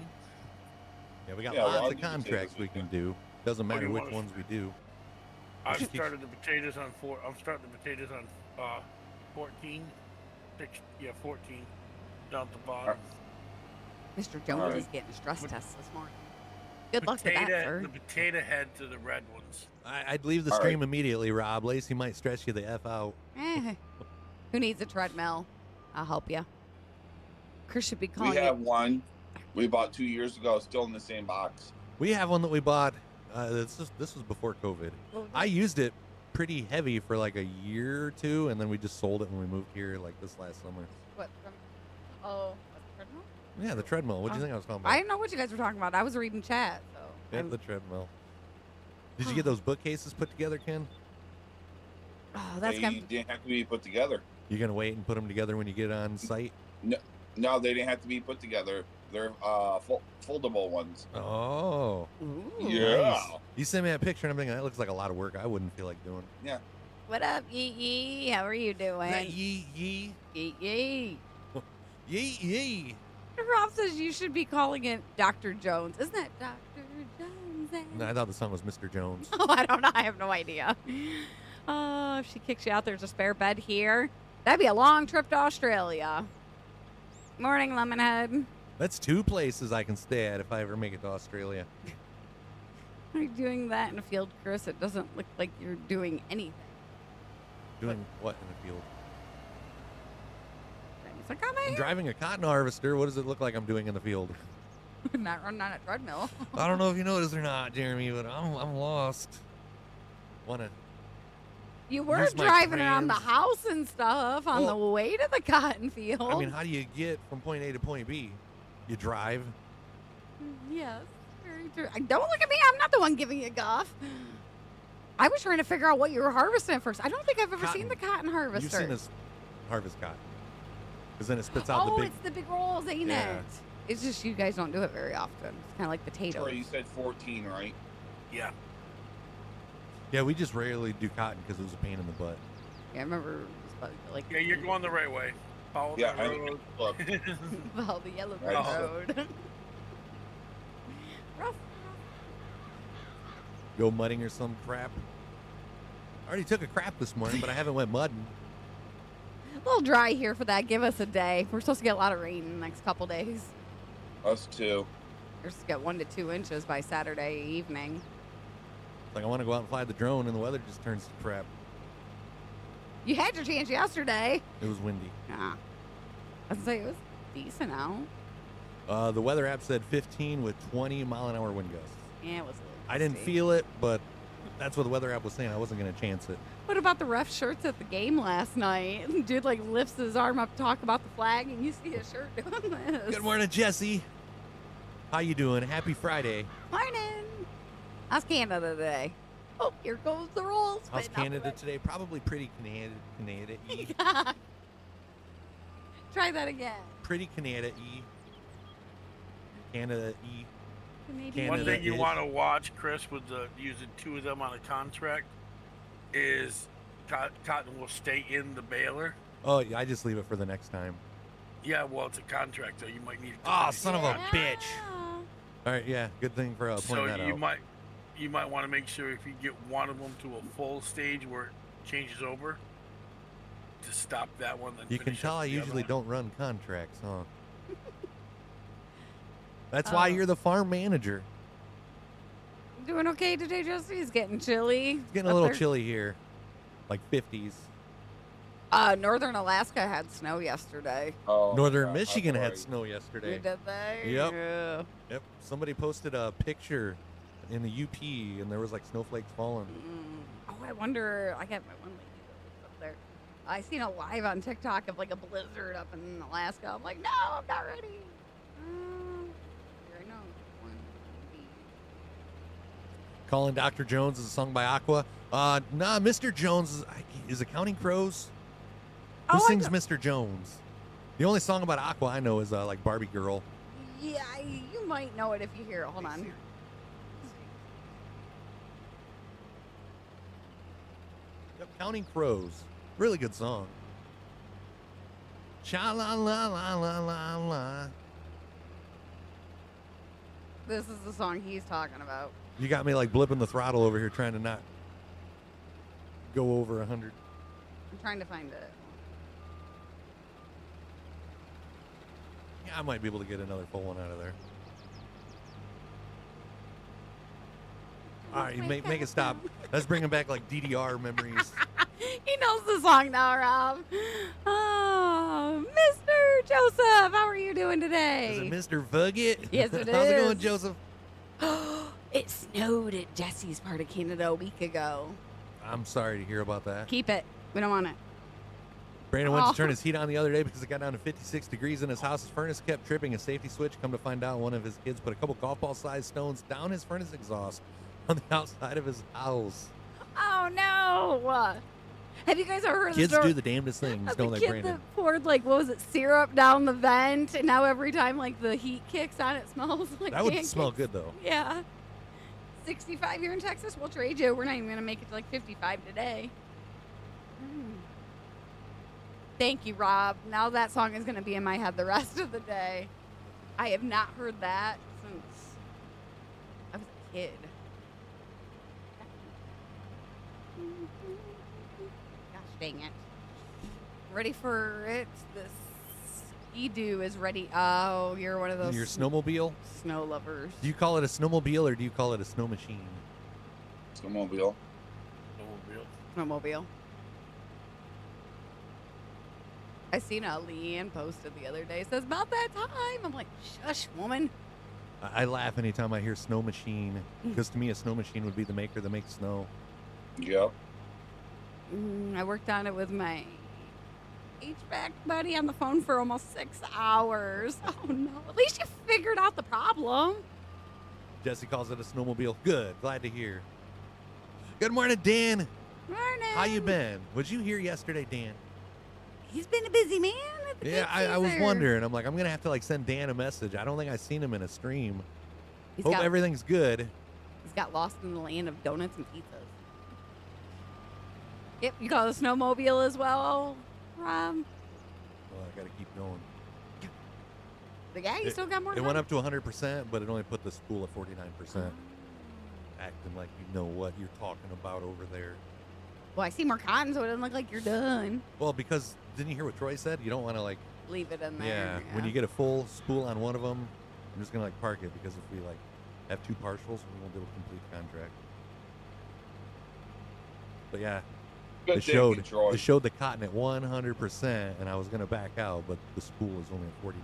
Yeah, we got Yeah, well, I'll lots of do potatoes contracts we with can you. do. Doesn't matter you which want us- ones we do. I've Just keep- started the potatoes on I'm starting the potatoes on 14. 14 down at the bottom. Mr. Jones right. is getting a stress test this morning. Good luck with that, sir. The potato heads are the red ones. I'd leave the All stream right. immediately, Rob. Lacey might stress you the F out. Who needs a treadmill? I'll help you. Chris should be calling We have you. one we bought 2 years ago, still in the same box. We have one that we bought. This was before COVID. I used it pretty heavy for like a year or two, and then we just sold it when we moved here, like this last summer. What? Oh, treadmill? Yeah, the treadmill. What do you think I was talking about? I didn't know what you guys were talking about. I was reading chat. So Yeah, I'm- the treadmill. Did you get those bookcases put together, Ken? oh, that's They gonna. didn't have to be put together. You're gonna wait and put them together when you get on site? No, they didn't have to be put together. They're foldable ones. Oh, Ooh. Yeah. nice. You sent me that picture, and I'm thinking that looks like a lot of work. I wouldn't feel like doing. What up, Yee Yee? How are you doing? Yee yee Yee Yee. yee yee. Rob says you should be calling it Dr. Jones. Isn't that Dr. Jones? No, I thought the song was Mr. Jones. Oh, I don't know. I have no idea. If she kicks you out, there's a spare bed here. That'd be a long trip to Australia. Morning, Lemonhead. That's 2 places I can stay at if I ever make it to Australia. Are you doing that in a field, Chris? It doesn't look like you're doing anything. Doing what in the field? He's like, come I'm here. driving a cotton harvester. What does it look like I'm doing in the field? Not running on a treadmill. I don't know if you noticed or not, Jeremy, but I'm lost. Wanna? You were Use my driving around the trans- house and stuff on the Well, way to the cotton field. I mean, how do you get from point A to point B? You drive. Yes, very true. Don't look at me. I'm not the one giving you guff. I was trying to figure out what you were harvesting at first. I don't think I've ever seen the cotton harvester. You've seen us harvest cotton. Because then it spits out Oh, the big. it's the big rolls, ain't Yeah. it? It's just you guys don't do it very often. It's kind of like potatoes. Troy, you said 14, right? Yeah. Yeah, we just rarely do cotton because it was a pain in the butt. Yeah, I remember it was like Yeah, you're going the right way. Follow Yeah, that I road. look. well, the yellow brick Right. road. Rough. Go mudding or some crap. I already took a crap this morning, but I haven't went mudding. A little dry here for that. Give us a day. We're supposed to get a lot of rain in the next couple days. Us too. We're supposed to get 1 to 2 inches by Saturday evening. Like, I want to go out and fly the drone, and the weather just turns to crap. You had your chance yesterday. It was windy. Yeah. I was say it was decent out. The weather app said 15 with 20-mile-an-hour wind gusts. Yeah, it was a little I didn't gusty. feel it, but that's what the weather app was saying. I wasn't going to chance it. What about the ref shirts at the game last night? Dude like lifts his arm up to talk about the flag, and you see his shirt doing this. Good morning, Jesse. How you doing? Happy Friday. Morning. How's Canada today? Oh, here goes the rolls. How's Canada today? Probably pretty Canada-y. Try that again. Pretty Canada-y. Canada-y. Canadian. One Canada thing you is- want to watch, Chris, with using 2 of them on a contract, is cotton will stay in the baler. Oh, yeah, I just leave it for the next time. Yeah, well, it's a contract, so you might need. Oh, son of a Yeah. bitch. All right, yeah, good thing for So pointing that you out. might want to make sure if you get one of them to a full stage where it changes over, to stop that one. Then You can finish tell up I the other usually one. don't run contracts, huh? That's why Oh. you're the farm manager. Doing okay today, Jesse? It's getting chilly. It's getting a up little there. chilly here, like 50s. Northern Alaska had snow yesterday. Oh, Northern yeah, Michigan had right. snow You yesterday. did they? Yep. Yeah. Yep. Somebody posted a picture in the UP, and there was like snowflakes falling. Oh, I wonder. I got my one lady that lives up there. I seen a live on TikTok of like a blizzard up in Alaska. I'm like, no, I'm not ready. Here I know. One, B. Calling Dr. Jones is a song by Aqua. Nah, Mr. Jones is it Counting Crows? Who Oh, I sings know- Mr. Jones? The only song about Aqua I know is like Barbie Girl. Yeah, you might know it if you hear it. Hold on. Yep, Counting Crows. Really good song. Cha la la la la la la. This is the song he's talking about. You got me like blipping the throttle over here trying to not go over 100. I'm trying to find it. Yeah, I might be able to get another full one out of there. All right, make it stop. Let's bring him back like DDR memories. He knows the song now, Rob. Oh, Mr. Joseph, how are you doing today? Is it Mr. Fugget? Yes, it How's it going, is. Joseph? It snowed at Jesse's part of Canada a week ago. I'm sorry to hear about that. Keep it. We don't want it. Brandon went Oh. to turn his heat on the other day because it got down to 56 degrees in his house. His furnace kept tripping. A safety switch. Come to find out, one of his kids put a couple golf ball sized stones down his furnace exhaust on the outside of his house. Oh no! Have you guys ever heard Kids the story do the damnedest things, of don't the they, kid Brandon? that poured like what was it, syrup down the vent, and now every time like the heat kicks on, it smells like That would pancakes? smell good though. Yeah. 65 here in Texas. We'll trade you. We're not even gonna make it to like 55 today. Thank you, Rob. Now that song is gonna be in my head the rest of the day. I have not heard that since I was a kid. Gosh dang it. Ready for it? The ski-doo is ready. Oh, you're one of those Your snowmobile? snow lovers. Do you call it a snowmobile or do you call it a snow machine? Snowmobile. Snowmobile. Snowmobile. I seen a Leanne posted the other day. It says, about that time. I'm like, shush, woman. I laugh anytime I hear snow machine, because to me a snow machine would be the maker that makes snow. Yep. I worked on it with my HVAC buddy on the phone for almost 6 hours. Oh, no. At least you figured out the problem. Jesse calls it a snowmobile. Good. Glad to hear. Good morning, Dan. Morning. How you been? Would you hear yesterday, Dan? He's been a busy man at the Yeah, Big I was Caesar. wondering. I'm like, I'm going to have to like send Dan a message. I don't think I've seen him in a stream. He's Hope got, everything's good. he's got lost in the land of donuts and pizzas. Yep, you call it a snowmobile as well, Rob? Well, I got to keep going. Like, yeah, you still got more It time? went up to 100%, but it only put the spool at 49%. Acting like you know what you're talking about over there. Well, I see more cotton, so it doesn't look like you're done. Well, because didn't you hear what Troy said? You don't want to like, Leave it in there. yeah, when you get a full spool on one of them, I'm just gonna like park it because if we like have two partials, we won't be able to complete the contract. But yeah, Good it thinking, Troy. showed the cotton at 100%, and I was gonna back out, but the spool is only at 49%.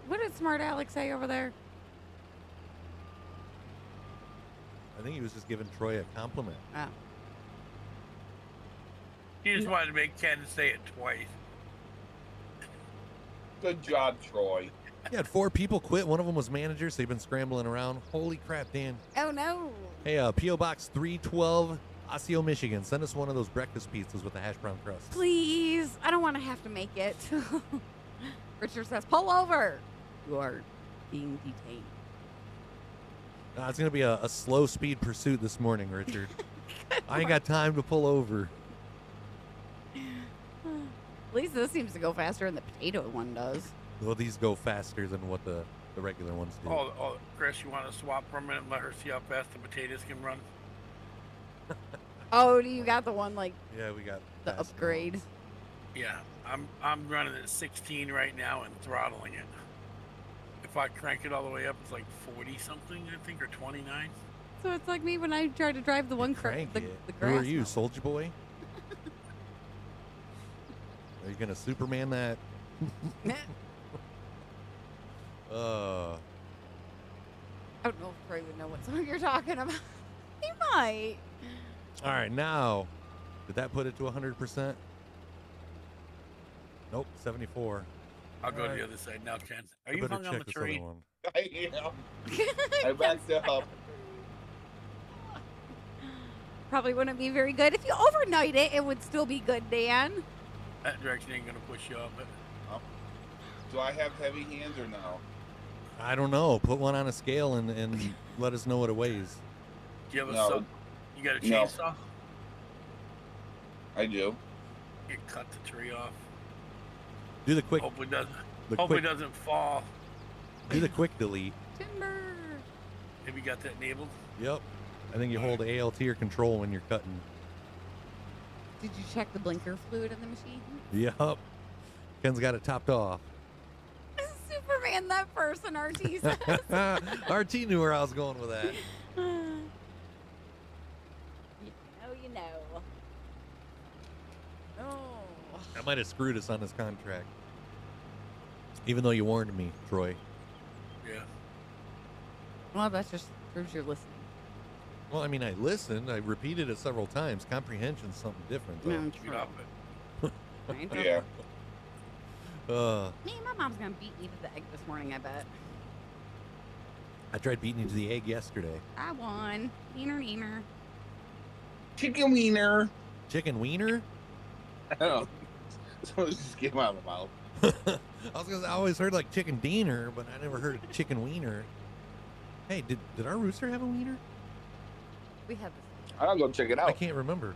What did Smart Alex say over there? I think he was just giving Troy a compliment. Oh. He just wanted to make Ken say it twice. Good job, Troy. He had 4 people quit. One of them was manager, so he's been scrambling around. Holy crap, Dan. Oh, no. Hey, P.O. Box 312, Osseo, Michigan. Send us one of those breakfast pizzas with the hash brown crust. Please. I don't want to have to make it. Richard says, pull over. You are being detained. It's going to be a slow speed pursuit this morning, Richard. I ain't got time to pull over. At least this seems to go faster than the potato one does. Well, these go faster than what the regular ones do. Oh, Chris, you want to swap for a minute and let her see how fast the potatoes can run? Oh, do you got the one like Yeah, we got the fast upgrade? ones. Yeah, I'm running at 16 right now and throttling it. If I crank it all the way up, it's like 40 something, I think, or 29. So it's like me when I try to drive the one Crank the it. Who grass. are you, mower. Soldier Boy? Are you gonna Superman that? I don't know if Troy would know what song you're talking about. He might. All right, now, did that put it to 100%? Nope, 74. I'll go to Alright. the other side now, Ken. Are I you better hung on check the this other tree? one. I am. I backed up. Probably wouldn't be very good. If you overnight it, it would still be good, Dan. That direction ain't gonna push you up, but Do I have heavy hands or no? I don't know. Put one on a scale and let us know what it weighs. do you have a No. you got a No. chainsaw? I do. You cut the tree off. Do the quick, Hopefully doesn't. the Hopefully quick, doesn't fall. do the quick delete. Timber. Have you got that enabled? Yep. I think you hold ALT or control when you're cutting. Did you check the blinker fluid in the machine? Yep. Ken's got it topped off. Superman, that person, RT says. RT knew where I was going with that. You know. Oh. I might have screwed us on this contract. Even though you warned me, Troy. Yeah. Well, that just proves you're listening. Well, I mean, I listened. I repeated it several times. Comprehension's something different, though. No, Get true. off it. Right? Yeah. Me and my mom's gonna beat me to the egg this morning, I bet. I tried beating you to the egg yesterday. I won. Neener. Chicken wiener. Chicken wiener? I don't know. So it just came out of my mouth. I was gonna say, I always heard like chicken diener, but I never heard of chicken wiener. Hey, did our rooster have a wiener? We have this. I'll go check it I out. can't remember.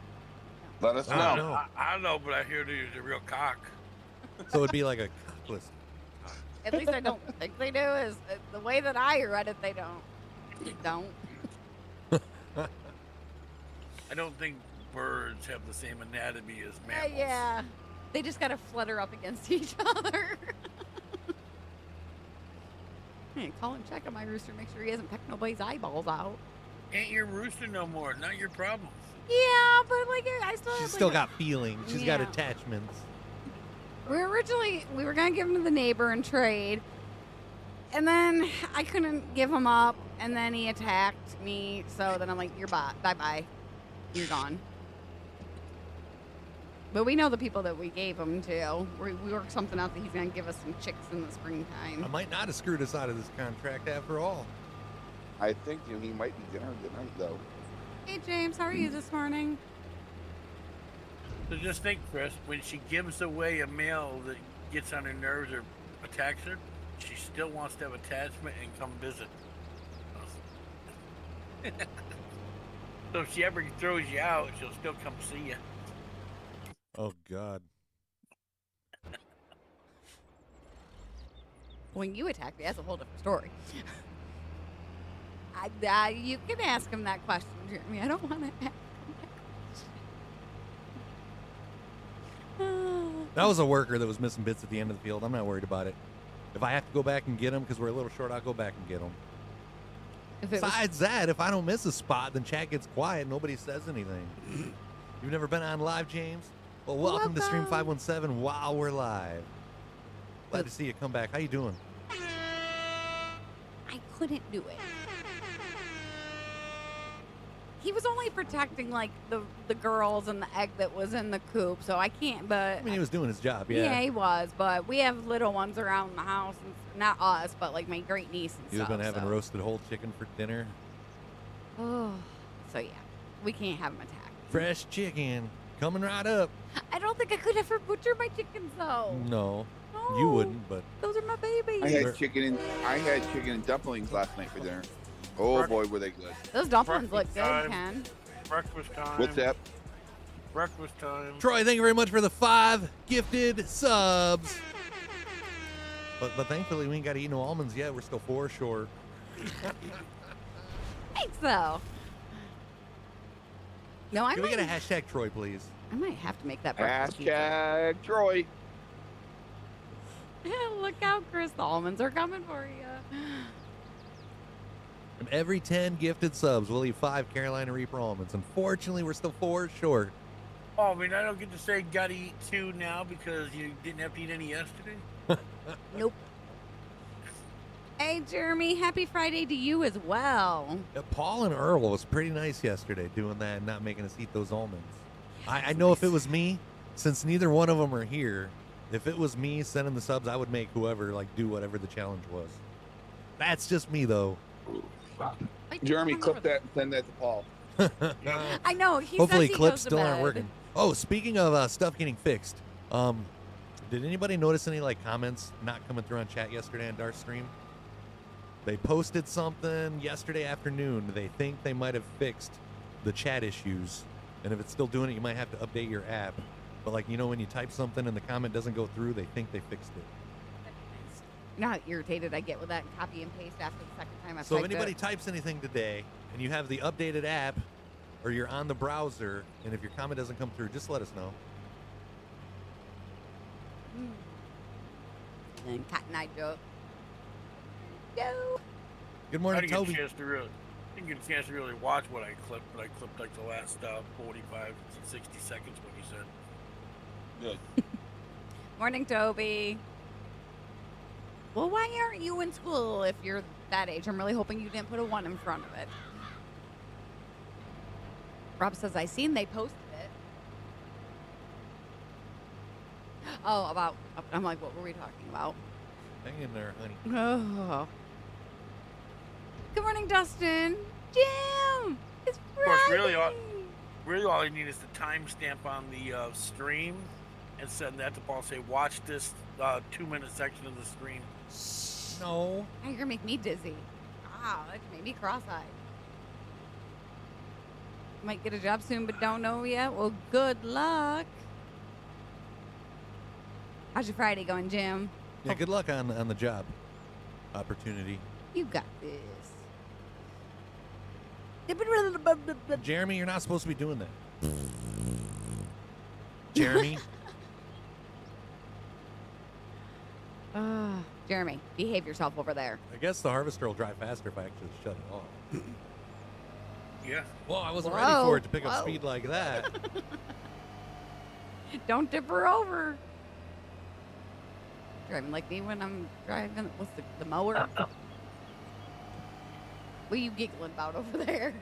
Let us I know. don't know. I don't know, but I hear there's a real cock. So it'd be like a cockless. At least I don't think they do. Is the way that I read it, they don't. They don't. I don't think birds have the same anatomy as mammals. Yeah. They just gotta flutter up against each other. Hey, call and check on my rooster. Make sure he hasn't pecked nobody's eyeballs out. Ain't your rooster no more. Not your problem. Yeah, but like I still. She's have, still like, got feelings. She's got Yeah. attachments. We were gonna give him to the neighbor and trade, and then I couldn't give him up, and then he attacked me. So then I'm like, "You're bye, you're gone." But we know the people that we gave him to. We worked something out that he's gonna give us some chicks in the I springtime. might not have screwed us out of this contract after all. I think he might be dinner tonight, though. Hey James, how are you this morning? So just think, Chris, when she gives away a male that gets on her nerves or attacks her, she still wants to have attachment and come visit. So if she ever throws you out, she'll still come see you. Oh, God. When you attack me, that's a whole different story. You can ask him that question, Jeremy. I don't want to ask him that. That was a worker that was missing bits at the end of the field. I'm not worried about it. If I have to go back and get him because we're a little short, I'll go back and get him. Besides that, if I don't miss a spot, then chat gets quiet. Nobody says anything. You've never been on live, James? Well, welcome to Stream 517 while we're live. Glad to see you come back. How you doing? I couldn't do it. He was only protecting like the girls and the egg that was in the coop, so I can't. But I mean, he was doing his job, yeah. Yeah, he was. But we have little ones around the house, and not us, but like my great niece and You've stuff. been having roasted whole chicken for dinner. Oh, so yeah, we can't have him attack. Fresh chicken coming right up. I don't think I could ever butcher my chickens though. No, No, you wouldn't, but those are my babies. I had chicken and dumplings last night for dinner. Oh boy, were they good! Those dumplings look Breakfast good, time. Ken. Breakfast time. What's that? Breakfast time. Troy, thank you very much for the 5 gifted subs. But thankfully, we ain't got to eat no almonds yet. We're still 4 short. Thanks though. No, Can we get a hashtag Troy, please? I might have to make that breakfast pizza. Hashtag Troy. Look out, Chris. The almonds are coming for you. From every 10 gifted subs, we'll eat 5 Carolina Reaper almonds. Unfortunately, we're still 4 short. Oh, I mean, I don't get to say gotta eat 2 now because you didn't have to eat any yesterday. Nope. Hey, Jeremy. Happy Friday to you as well. Yeah, Paul and Earl was pretty nice yesterday doing that and not making us eat those almonds. I know if it was me, since neither one of them are here, if it was me sending the subs, I would make whoever do whatever the challenge was. That's just me, though. Jeremy, clip that and send that to Paul. I know. He Hopefully says he clips goes to still aren't bed. working. Oh, speaking of stuff getting fixed, did anybody notice any comments not coming through on chat yesterday on Darth stream? They posted something yesterday afternoon. They think they might have fixed the chat issues, and if it's still doing it, you might have to update your app. But when you type something and the comment doesn't go through, they think they fixed it. You know how irritated I get with that copy and paste after the second time I So if typed anybody it? types anything today and you have the updated app or you're on the browser and if your comment doesn't come through, just let us know. And Cotton Eye joke. Go. Good I morning, didn't get Toby. a chance to really watch what I clipped, but I clipped like the last 45 to 60 seconds what you said. Good. Morning, Toby. Well, why aren't you in school if you're that age? I'm really hoping you didn't put a 1 in front of it. Rob says, I seen they posted it. Oh, I'm like, what were we talking about? Hang in there, honey. Oh. Good morning, Dustin. Jim! It's Friday! Of course, really all you need is the timestamp on the stream and send that to Paul. Say, watch this 2-minute section of the stream. No. Now you're gonna make me dizzy. Wow, that made me cross-eyed. Might get a job soon, but don't know yet. Well, good luck. How's your Friday going, Jim? Yeah, good luck on the job opportunity. You got this. Jeremy, you're not supposed to be doing that. Jeremy. Jeremy, behave yourself over there. I guess the harvester will drive faster if I actually shut it off. Yeah. Well, I wasn't Whoa, ready for it to pick up whoa. speed like that. Don't tip her over. Driving like me when I'm driving with the mower. What are you giggling about over there?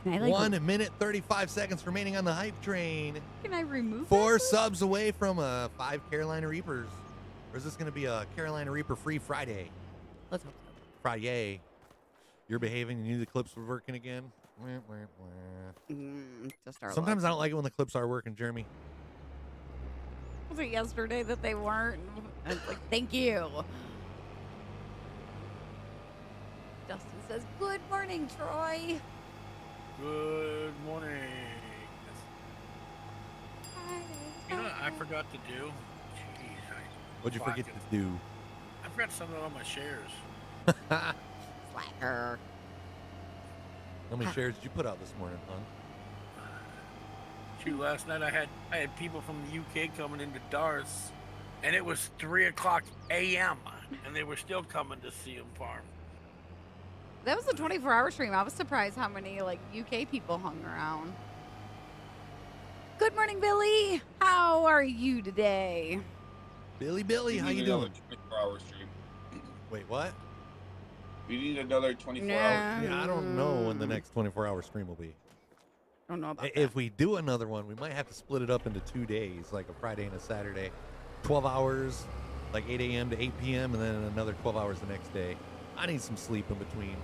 Can I, like, 1 minute 35 seconds remaining on the hype train. Can I remove 4 that? subs away from 5 Carolina Reapers. Or is this going to be a Carolina Reaper free Friday? Let's hope so. Friday. You're behaving. You knew the clips were working again. Wah, wah, wah. Just our Sometimes I luck. don't like it when the clips are working, Jeremy. Was it yesterday that they weren't? I was like, thank you. Dustin says, good morning, Troy. Good morning. You know what I forgot to do? Jeez, What'd you forget fucking- to do? I forgot something on my shares. Slacker. How many shares did you put out this morning, hon? Shoot, last night I had people from the UK coming into Darth, and it was 3:00 a.m. and they were still coming to see him farm. That was a 24-hour stream. I was surprised how many like UK people hung around. Good morning, Billy. How are you today? Billy, how you doing? 24-hour stream. Wait, what? We need another 24 Nah. hours. Yeah, I don't know when the next 24-hour stream will be. Don't know about that. If we do another one, we might have to split it up into 2 days, like a Friday and a Saturday. 12 hours, like 8 a.m. to 8 p.m., and then another 12 hours the next day. I need some sleep in between.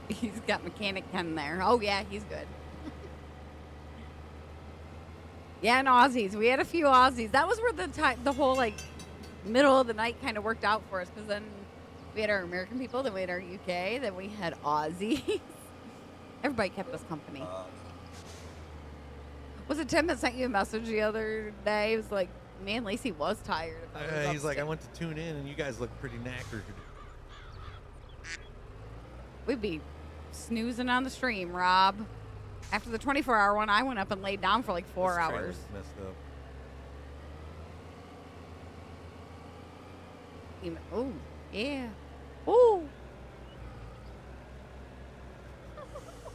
He's got Mechanic Ken there. Oh, yeah, he's good. Yeah, and Aussies. We had a few Aussies. That was where the whole, like, middle of the night kind of worked out for us, because then we had our American people, then we had our UK, then we had Aussies. Everybody kept us company. Was it Tim that sent you a message the other day? It was like, man, Lacey was tired. He's like, I went to tune in, and you guys look pretty knackered. We'd be snoozing on the stream, Rob. After the 24-hour one, I went up and laid down for like 4 This trailer's hours. Messed up. Oh, yeah. Oh.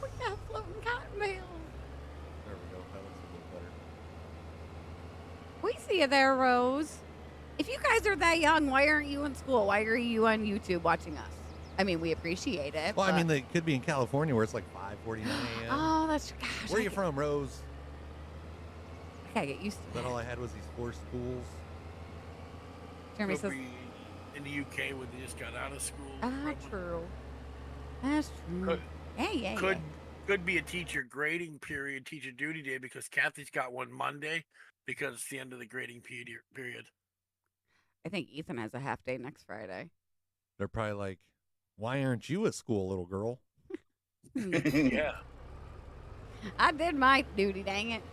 We got floating cotton bales. There we go. That looks a little better. We see you there, Rose. If you guys are that young, why aren't you in school? Why are you on YouTube watching us? I mean, we appreciate it. Well, I but- mean, they could be in California where it's like 5:49 a.m. Oh, that's gosh. Where are you from, Rose? I gotta get used to Is that all I had was these 4 schools? Jeremy Could says, be in the UK when they just got out of school. ah, probably. true. That's true. Could- Yeah. Could be a teacher grading period, teacher duty day, because Kathy's got one Monday because it's the end of the grading period. I think Ethan has a half day next Friday. They're probably like, why aren't you at school, little girl? Yeah. I did my duty, dang it.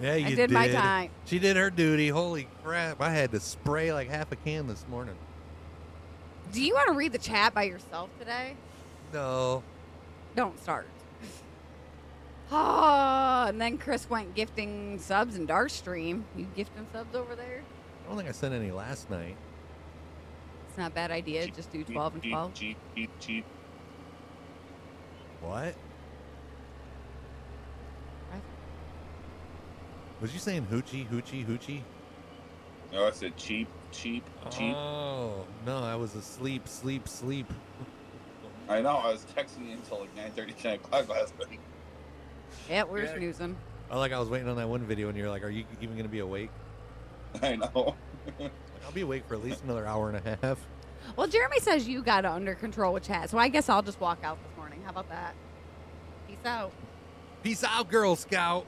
Yeah, you I did my time. She did her duty. Holy crap. I had to spray like half a can this morning. Do you want to read the chat by yourself today? No. Don't start. Oh, and then Chris went gifting subs in Darkstream. You gifting subs over there? I don't think I sent any last night. It's not a bad idea. Just do 12 and 12. Cheap. What? Was you saying hoochie? No, I said cheap. Oh, no, I was asleep, sleep. I know. I was texting you until like 9:30, 10 o'clock last night. Yeah, we're Yeah. snoozing. I was waiting on that one video and you're like, are you even going to be awake? I know. Like, I'll be awake for at least another hour and a half. Well, Jeremy says you got it under control with chat, so I guess I'll just walk out this morning. How about that? Peace out. Peace out, Girl Scout.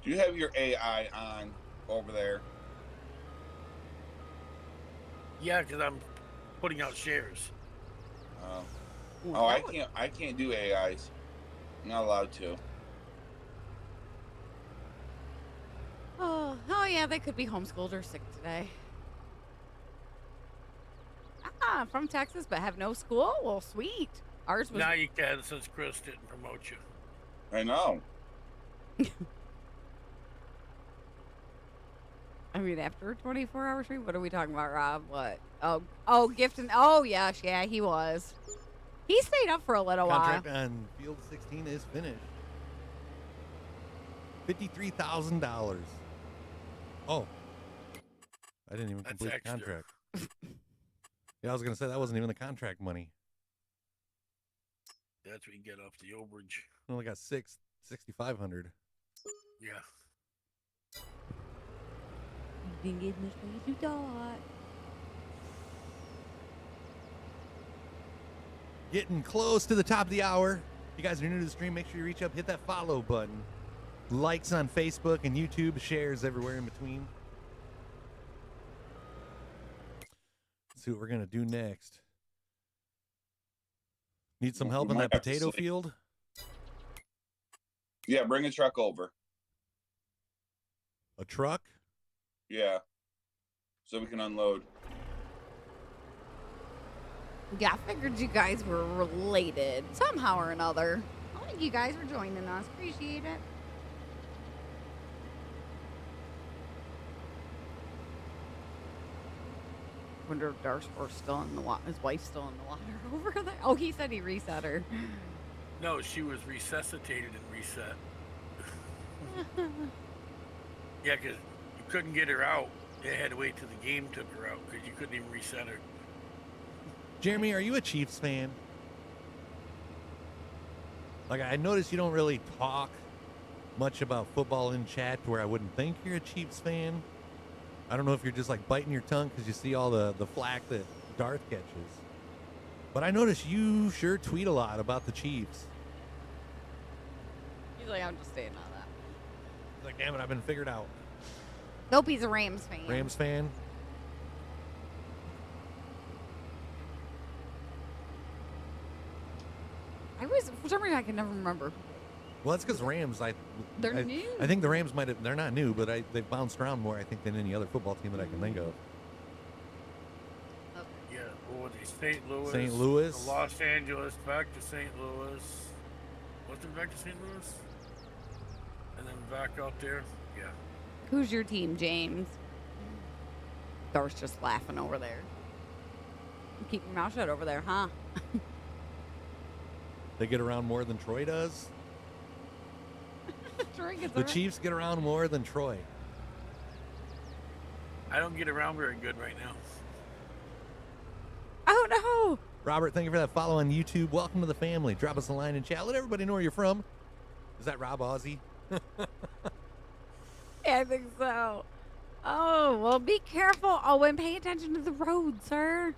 Do you have your AI on over there? Yeah, because I'm putting out shares. Oh, I can't do AIs. I'm not allowed to. Oh, yeah, they could be homeschooled or sick today. Ah, from Texas, but have no school? Well, sweet. Ours was... Now you can, since Chris didn't promote you. I know. I mean, after a 24-hour stream, what are we talking about, Rob? What? Oh, Gifton. Oh, yes, yeah, he was. He stayed up for a little Contract while. on Field 16 is finished. $53,000. Oh. I didn't even That's complete the extra. contract. Yeah, I was going to say that wasn't even the contract money. That's what you get off the overage. I only got $6,500. Yeah. You didn't get much as you thought. Getting close to the top of the hour. If you guys are new to the stream, make sure you reach up, hit that follow button. Likes on Facebook and YouTube, shares everywhere in between. Let's see what we're going to do next. Need some help in that potato field? Yeah, bring a truck over. A truck? Yeah. So we can unload. Yeah, I figured you guys were related somehow or another. I think you guys for joining us. Appreciate it. Wonder if Darkspour's still in the water. His wife's still in the water over there. Oh, he said he reset her. No, she was resuscitated and reset. Yeah, because you couldn't get her out. They had to wait till the game took her out because you couldn't even reset her. Jeremy, are you a Chiefs fan? Like, I noticed you don't really talk much about football in chat to where I wouldn't think you're a Chiefs fan. I don't know if you're just like biting your tongue because you see all the flack that Darth catches. But I notice you sure tweet a lot about the Chiefs. He's like, I'm just staying on that. He's like, damn it, I've been figured out. Nope, he's a Rams fan. Rams fan? For some reason, I can never remember. Well, that's because Rams, They're new. I think the Rams might have, they're not new, but they've bounced around more, I think, than any other football team that I can think of. Yeah, or the St. Louis. St. Louis. To Los Angeles, back to St. Louis. Was it back to St. Louis? And then back out there? Yeah. Who's your team, James? Darth's just laughing over there. Keep your mouth shut over there, huh? They get around more than Troy does. The Chiefs get around more than Troy. I don't get around very good right now. Oh, no. Robert, thank you for that follow on YouTube. Welcome to the family. Drop us a line in chat. Let everybody know where you're from. Is that Rob Ozzie? Yeah, I think so. Oh, well, be careful. Oh, and pay attention to the road, sir.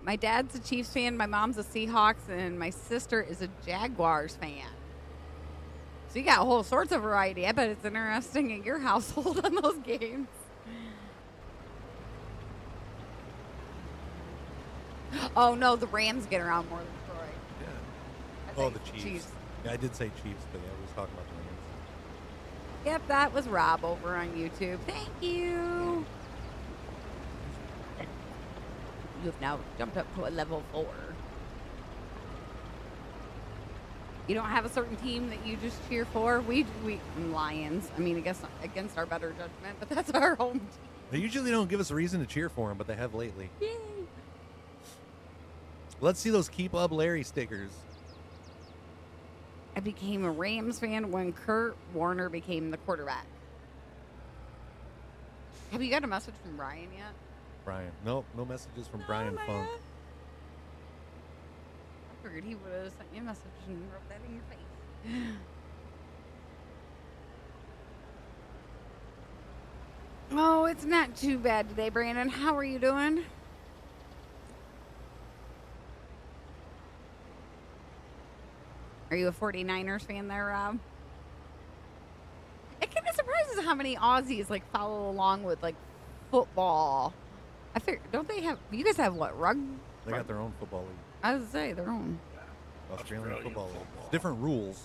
My dad's a Chiefs fan, my mom's a Seahawks, and my sister is a Jaguars fan. So you got whole sorts of variety. I bet it's interesting in your household on those games. Oh, no, the Rams get around more than Troy. Yeah. Oh, the Chiefs. Yeah, I did say Chiefs, but yeah, we was talking about the Rams. Yep, that was Rob over on YouTube. Thank you. You have now jumped up to a level 4. You don't have a certain team that you just cheer for? We Lions. I mean, I guess against our better judgment, but that's our home team. They usually don't give us a reason to cheer for them, but they have lately. Yay. Let's see those Keep Up Larry stickers. I became a Rams fan when Kurt Warner became the quarterback. Have you got a message from Brian yet? Brian. Nope, no messages from Brian man. Funk. I figured he would have sent you a message and rubbed that in your face. Oh, it's not too bad today, Brandon. How are you doing? Are you a 49ers fan there, Rob? It kind of surprises how many Aussies like follow along with like football. I figure, don't they have? You guys have what? Rugby? They got their own football league. I was gonna say their own. Australian football league. It's different rules.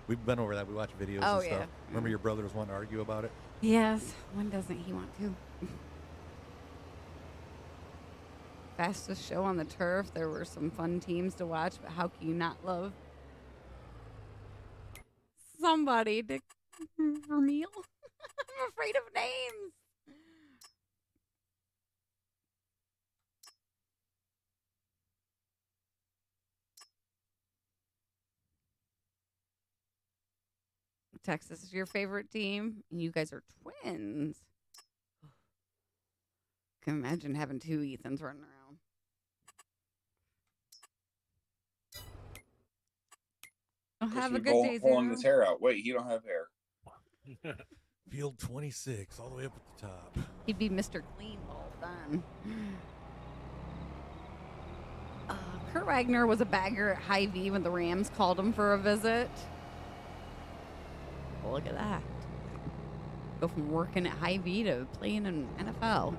We've been over that. We watch videos Oh, and stuff. yeah. Remember your brother was wanting to argue about it? Yes. When doesn't he want to? Fastest show on the turf. There were some fun teams to watch, but how can you not love somebody to Vermeil? I'm afraid of names. Texas is your favorite team, and you guys are twins. Can imagine having two Ethans running around. Oh, have a good day, pulling Zero. his hair out. Wait, he don't have hair. Field 26, all the way up at the top. He'd be Mr. Clean all done. Kurt Wagner was a bagger at Hy-Vee when the Rams called him for a visit. Well, look at that. Go from working at Hy-Vee to playing in NFL.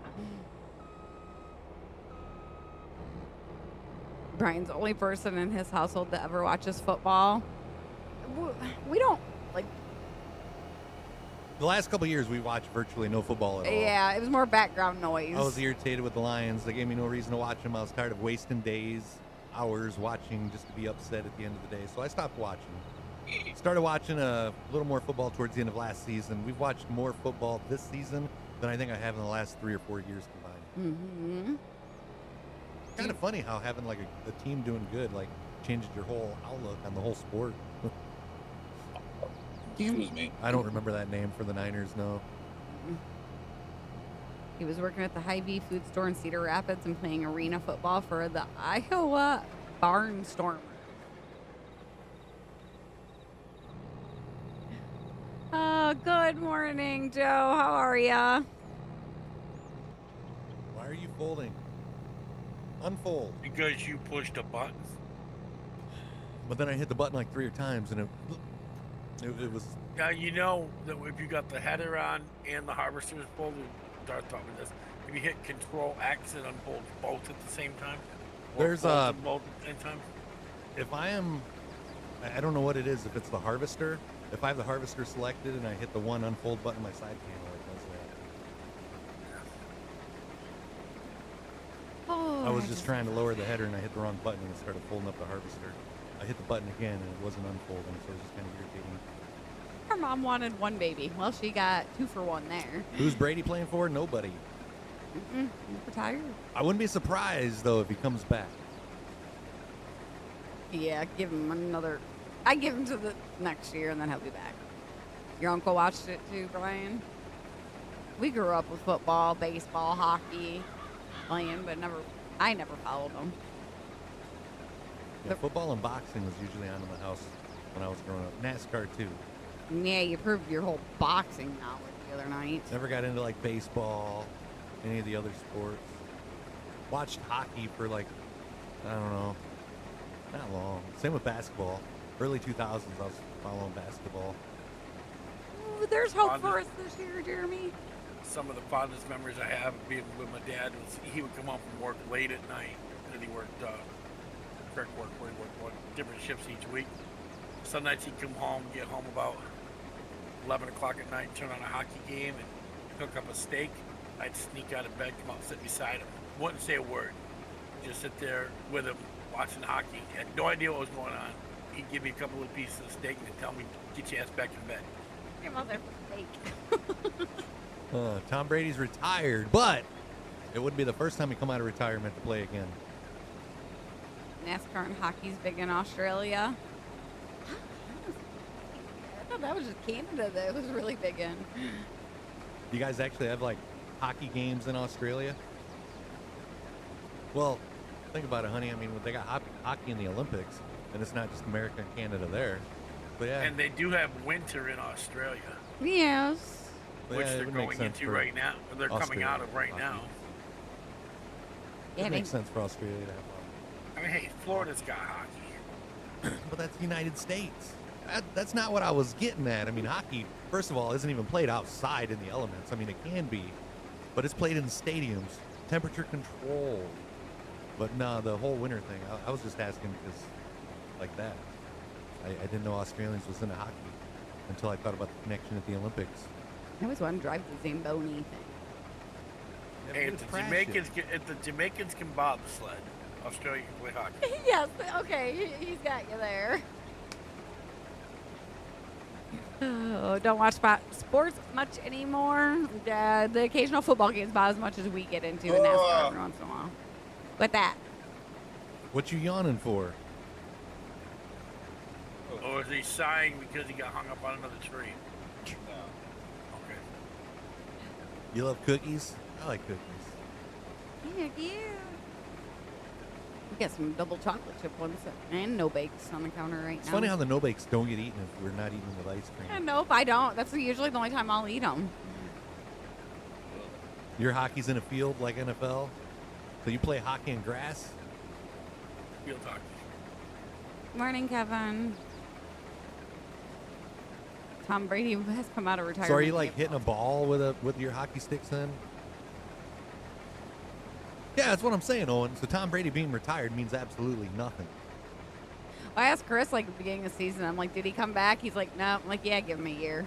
Brian's the only person in his household that ever watches football. We don't, like... The last couple of years, we watched virtually no football at all. Yeah, it was more background noise. I was irritated with the Lions. They gave me no reason to watch them. I was tired of wasting days, hours watching just to be upset at the end of the day. So I stopped watching. Started watching a little more football towards the end of last season. We've watched more football this season than I think I have in the last 3 or 4 years combined. Mm-hmm. Kind of funny how having like a team doing good like changes your whole outlook on the whole sport. Excuse me. I don't remember that name for the Niners, no. He was working at the Hy-Vee food store in Cedar Rapids and playing arena football for the Iowa Barnstormers. Oh, good morning, Joe. How are ya? Why are you folding? Unfold. Because you pushed a button. But then I hit the button like 3 times and it was... Now, you know that if you got the header on and the harvester's pulled, Darth taught me this, if you hit Control X, it unfolds both at the same time. There's both at the same time. If I don't know what it is, if it's the harvester, if I have the harvester selected and I hit the one unfold button on my side panel, it does that. Oh, I was just trying to lower the header and I hit the wrong button and it started folding up the harvester. I hit the button again and it wasn't unfolding, so it was just kind of irritating. Her mom wanted one baby. Well, she got 2 for 1 there. Who's Brady playing for? Nobody. He's retired. I wouldn't be surprised, though, if he comes back. Yeah, give him another. I give him to the next year and then he'll be back. Your uncle watched it too, Brian? We grew up with football, baseball, hockey, playing, but I never followed them. Yeah, football and boxing was usually on in the house when I was growing up. NASCAR, too. Yeah, you proved your whole boxing knowledge the other night. Never got into, like, baseball, any of the other sports. Watched hockey for, like, I don't know, not long. Same with basketball. Early 2000s, I was following basketball. Ooh, there's hope for us this year, Jeremy. Some of the fondest memories I have of being with my dad was he would come home from work late at night, and he worked where he worked different shifts each week. Some nights he'd come home, get home about 11 o'clock at night, turn on a hockey game, and cook up a steak. I'd sneak out of bed, come out and sit beside him. Wouldn't say a word. Just sit there with him, watching hockey. Had no idea what was going on. He'd give me a couple of pieces of steak and tell me, get your ass back in bed. Your mother steak. Tom Brady's retired, but it wouldn't be the first time he come out of retirement to play again. NASCAR and hockey's big in Australia. I thought that was just Canada that it was really big in. You guys actually have, like, hockey games in Australia? Well, think about it, honey. I mean, they got hockey in the Olympics, and it's not just America and Canada there. But yeah. And they do have winter in Australia. Yes. But Which yeah, it they're would make going sense into for right now. They're coming Australia out of right hockey. now. Yeah, It makes sense for Australia to have hockey. I mean, hey, Florida's got hockey. But that's the United States. That's not what I was getting at. I mean, hockey, first of all, isn't even played outside in the elements. I mean, it can be, but it's played in stadiums, temperature controlled. But no, the whole winter thing, I was just asking because, like that. I didn't know Australians was into hockey until I thought about the connection at the Olympics. I always wanted to drive the Zamboni thing. Yeah, Hey, but if it's the Jamaicans can bobsled, Australia can play hockey. Yes, okay, he's got you there. Oh, don't watch sports much anymore. The occasional football games about as much as we get into in NASCAR every once in a while. With that. What you yawning for? Or is he sighing because he got hung up on another tree? No. Okay. You love cookies? I like cookies. Heck yeah. We got some double chocolate chip ones and no bakes on the counter right It's now. funny how the no bakes don't get eaten if we're not eating them with ice cream. Nope, I don't. That's usually the only time I'll eat them. Your hockey's in a field like NFL? So you play hockey in grass? Field hockey. Morning, Kevin. Tom Brady has come out of retirement. So are you like hitting a ball with your hockey sticks then? Yeah, that's what I'm saying, Owen. So Tom Brady being retired means absolutely nothing. I asked Chris like at the beginning of the season. I'm like, did he come back? He's like, no. I'm like, yeah, give him a year.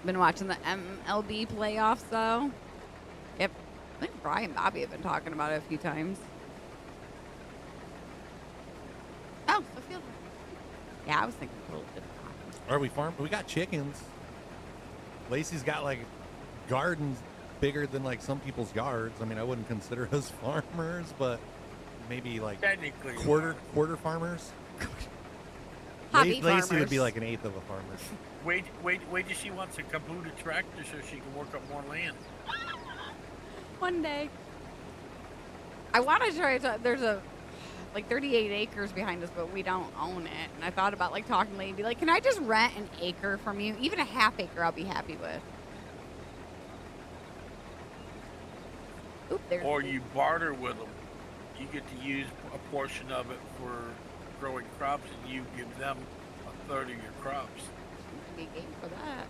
Been watching the MLB playoffs though. Yep. I think Brian and Bobby have been talking about it a few times. Oh, the field. Yeah, I was thinking a little different. Are we farm? We got chickens. Lacey's got like gardens bigger than like some people's yards. I mean, I wouldn't consider us farmers, but maybe like Technically. quarter farmers. Hobby Lacey farmers. would be like an eighth of a farmer. Wait till she wants a Kubota tractor so she can work up more land. One day. I want to try to. There's a like 38 acres behind us, but we don't own it. And I thought about like talking to Lady, be like, can I just rent an acre from you? Even a half acre, I'll be happy with. Oop, there's Or you barter with them. You get to use a portion of it for growing crops, and you give them a third of your crops. be a game for that.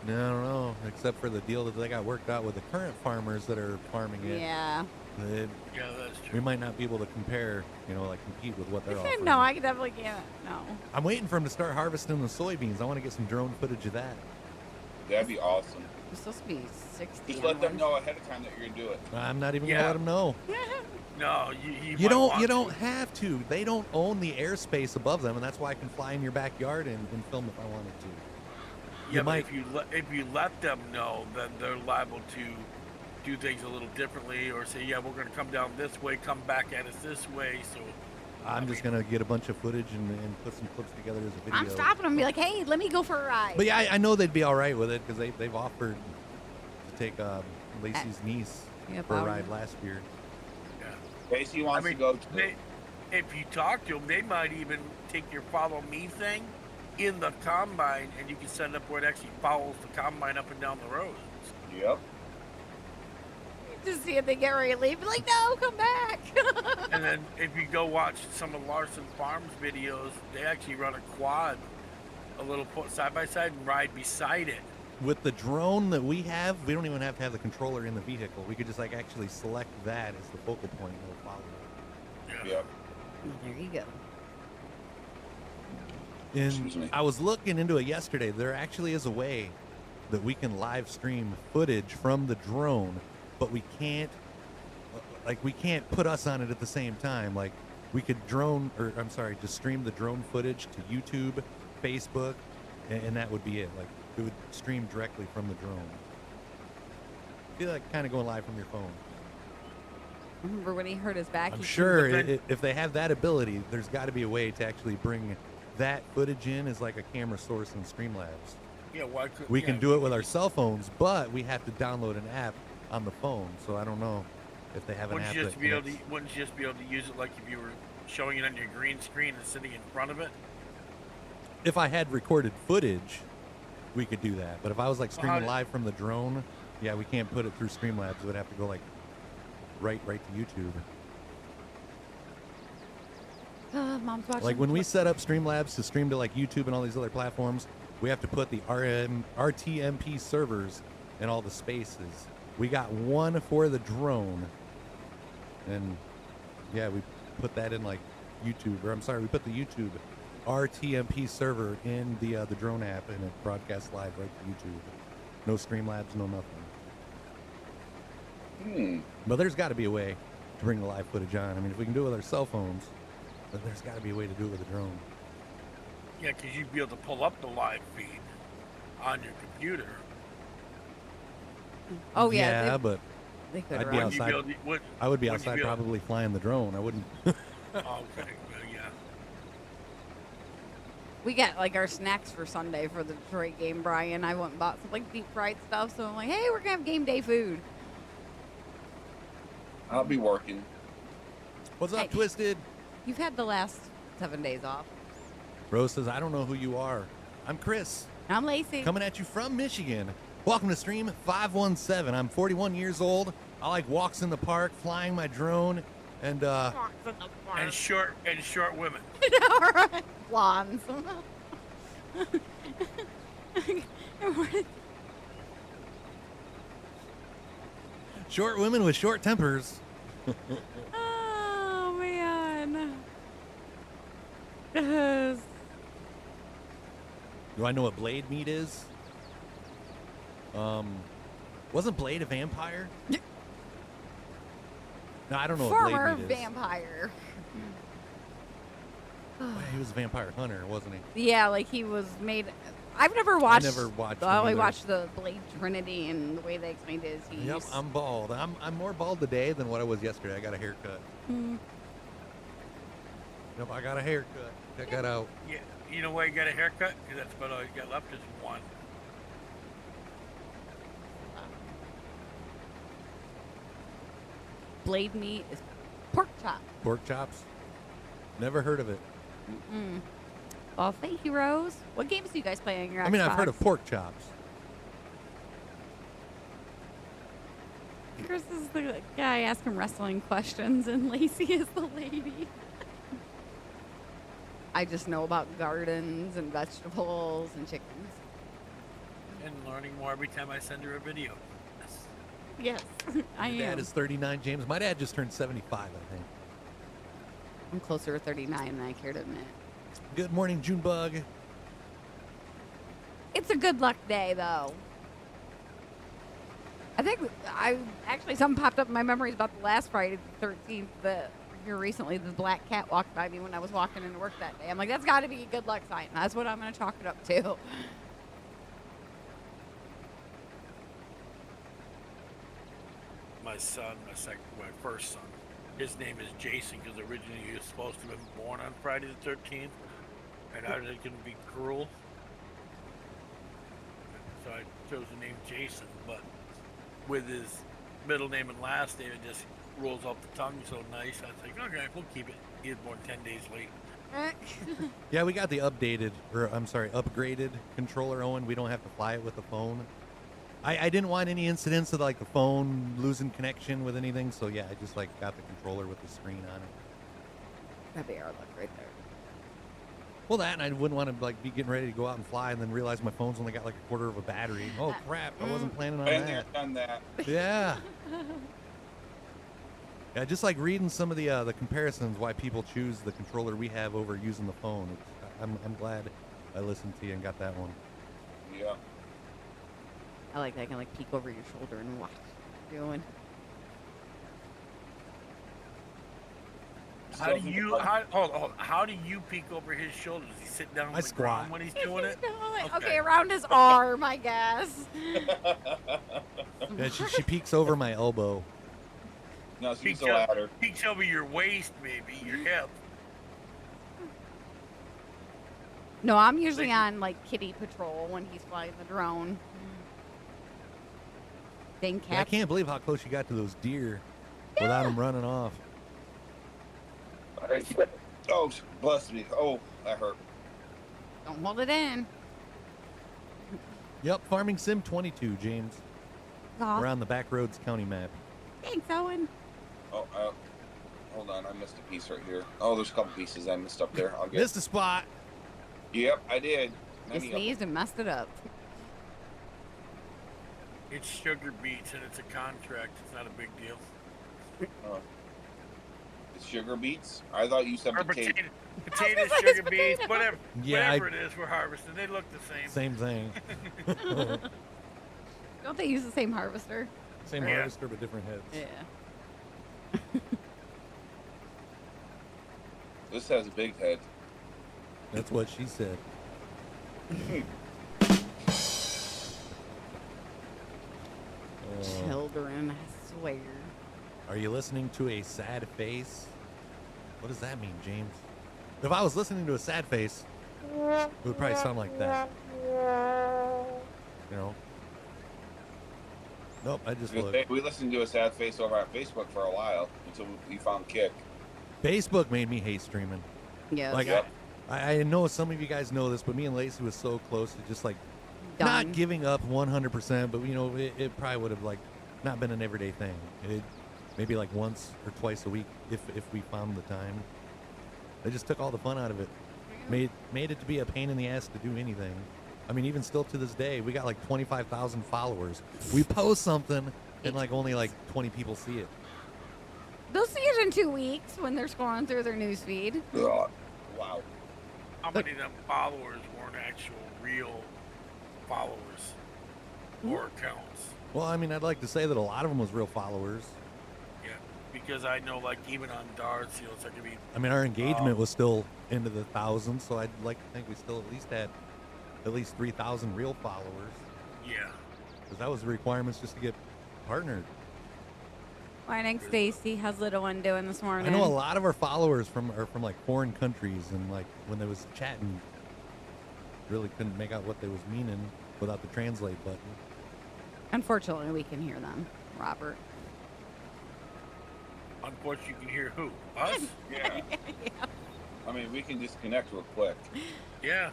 No, I don't know. Except for the deal that they got worked out with the current farmers that are farming it. Yeah. That Yeah, that's we true. might not be able to compare, like compete with what they're offering. No, I definitely can't. No. I'm waiting for them to start harvesting the soybeans. I want to get some drone footage of that. That'd be awesome. It's supposed to be 60. Just let them know ahead of time that you're gonna do it. I'm not even gonna Yeah. let them know. No, You might don't. want You to. don't have to. They don't own the airspace above them, and that's why I can fly in your backyard and film if I wanted to. Yeah, but might- if you let them know, then they're liable to do things a little differently, or say, yeah, we're going to come down this way, come back at us this way. So I'm just gonna get a bunch of footage and put some clips together as a video. I'm stopping them and be like, hey, let me go for a ride. But yeah, I know they'd be all right with it because they've offered to take Lacey's niece Yeah, for a Bobby. ride last year. yeah. Casey wants to go to if you talk to them, they might even take your follow me thing in the combine, and you can set it up where it actually follows the combine up and down the road. Yep. Just see if they get ready to leave. Be like, no, come back. And then if you go watch some of Larson Farms videos, they actually run a quad, a little side by side, and ride beside it. With the drone that we have, we don't even have to have the controller in the vehicle. We could just like actually select that as the focal point and it'll follow it. Yeah. Yep. There you go. Excuse me. And I was looking into it yesterday. There actually is a way that we can live stream footage from the drone, but we can't put us on it at the same time. Like we could just stream the drone footage to YouTube, Facebook, and that would be it. Like it would stream directly from the drone. Feel like kind of going live from your phone. Remember when he hurt his back? I'm he sure but then- if they have that ability, there's got to be a way to actually bring that footage in as like a camera source in Streamlabs. Yeah, why could We can do it with our cell phones, but we have to download an app on the phone. So I don't know if they have an app Wouldn't you that just be able to? connects. Wouldn't you just be able to use it like if you were showing it on your green screen and sitting in front of it? If I had recorded footage, we could do that. But if I was like Well, how streaming did- live from the drone, yeah, we can't put it through Streamlabs. It would have to go like right to YouTube. Mom's watching. Like when we set up Streamlabs to stream to like YouTube and all these other platforms, we have to put the RTMP servers in all the spaces. We got one for the drone, and yeah, we put that in like YouTube. Or I'm sorry, we put the YouTube RTMP server in the drone app, and it broadcasts live right to YouTube. No Streamlabs, no nothing. But there's got to be a way to bring the live footage on. I mean, if we can do it with our cell phones, but there's got to be a way to do it with a drone. Yeah, because you'd be able to pull up the live feed on your computer. Oh yeah. Yeah, but they could. I'd be run. Wouldn't you outside. able to- would- I would be wouldn't you outside be able- probably flying the drone. I wouldn't. Oh, okay, well, yeah. We got like our snacks for Sunday for the Detroit game, Brian. I went and bought some like deep fried stuff. So I'm like, hey, we're gonna have game day food. I'll be working. What's up, Hey. Twisted? You've had the last 7 days off. Rose says, I don't know who you are. I'm Chris, I'm Lacey. coming at you from Michigan. Welcome to Stream 517. I'm 41 years old. I like walks in the park, flying my drone, and And short women. Blondes. short women with short tempers. Oh man. Yes. Do I know what blade meat is? Wasn't Blade a vampire? No, I don't know what Former blade meat is. vampire. He was a vampire hunter, wasn't he? Yeah, like he was made. I've never watched. never watched I him only either. watched the Blade Trinity, and the way they explained it is he. Yep, I'm bald. I'm more bald today than what I was yesterday. I got a haircut. Hmm. Yep, I got a haircut. Check that out. Yeah, you know why you got a haircut? Because that's about all you got left is one. Blade meat is pork chop. Pork chops. Never heard of it. Mm. Well, thank you, Rose. What games do you guys play on your Xbox? I mean, I've heard of pork chops. Chris is the guy asking wrestling questions, and Lacey is the lady. I just know about gardens and vegetables and chickens. And learning more every time I send her a video. Yes, I My dad am. is 39, James. My dad just turned 75, I think. I'm closer to 39 than I care to admit. Good morning, Junebug. It's a good luck day, though. I think something popped up in my memories about the last Friday the 13th that here recently the black cat walked by me when I was walking into work that day. I'm like, that's got to be a good luck sign. That's what I'm going to chalk it up to. My son, my first son, his name is Jason because originally he was supposed to have been born on Friday the 13th, and I was going to be cruel, so I chose the name Jason. But with his middle name and last name, it just rolls off the tongue so nice. I was like, okay, we'll keep it. He was born 10 days late. Yeah, we got the upgraded controller, Owen. We don't have to fly it with the phone. I didn't want any incidents of like the phone losing connection with anything, so yeah, I just like got the controller with the screen on it. That'd be our luck right there. Well, that, and I wouldn't want to like be getting ready to go out and fly and then realize my phone's only got like a quarter of a battery. Oh crap! I wasn't planning on Been there, that. done that. Yeah. Yeah, just like reading some of the comparisons why people choose the controller we have over using the phone. I'm glad I listened to you and got that one. Yeah. I like that. I can like peek over your shoulder and watch what you're doing. How do you hold on, how do you peek over his shoulders? Does he sit down on I the squat. ground when he's doing it? Okay, around his arm, I guess. Yeah, she peeks over my elbow. No, she's Peeks a ladder. peeks over your waist, maybe your hip. No, I'm usually on like kitty patrol when he's flying the drone. Dang Yeah, I cat. can't believe how close you got to those deer without them running off. Oh, bless me. Oh, that hurt. Don't hold it in. Yep, Farming Sim 22, James. Aw, We're on the Backroads County map. thanks, Owen. Oh, hold on. I missed a piece right here. Oh, there's a couple pieces I missed up there. I'll get. Missed a spot. Yep, I did. You Many of them. sneezed and messed it up. It's sugar beets and it's a contract. It's not a big deal. It's sugar beets. I thought you said Or potato. potatoes, It's sugar beets, potato. whatever. Yeah, Whatever it is, we're harvesting. They look the same. Same thing. Don't they use the same harvester? Same Yeah. harvester, but different heads. Yeah. This has a big head. That's what she said. Children, I swear. Are you listening to a sad face? What does that mean, James? If I was listening to a sad face, It would probably sound like that. You know? Nope, I just looked. We listened to a sad face over on Facebook for a while until we found Kick. Facebook made me hate streaming. Yeah. Like, Yep. I know some of you guys know this, but me and Lacey was so close to just like Done. not giving up 100%, but you know, it probably would have like not been an everyday thing. It maybe like once or twice a week if we found the time. They just took all the fun out of it. Made it to be a pain in the ass to do anything. I mean, even still to this day, we got like 25,000 followers. We post something and like only like 20 people see it. They'll see it in 2 weeks when they're scrolling through their news feed. Ugh. Wow. How many of them followers weren't actual real followers or accounts? Well, I mean, I'd like to say that a lot of them was real followers. Yeah, because I know, like, even on Darts, you know, it's like to be. I mean, our engagement was still into the thousands, so I'd like to think we still at least had at least 3,000 real followers. Yeah. Because that was the requirements just to get partnered. Morning, Stacy. How's little one doing this morning? I know a lot of our followers are from like foreign countries, and like when they was chatting, really couldn't make out what they was meaning without the translate button. Unfortunately, we can hear them, Robert. Unfortunately, you can hear who? Us? Yeah. I mean, we can disconnect real quick. Yeah.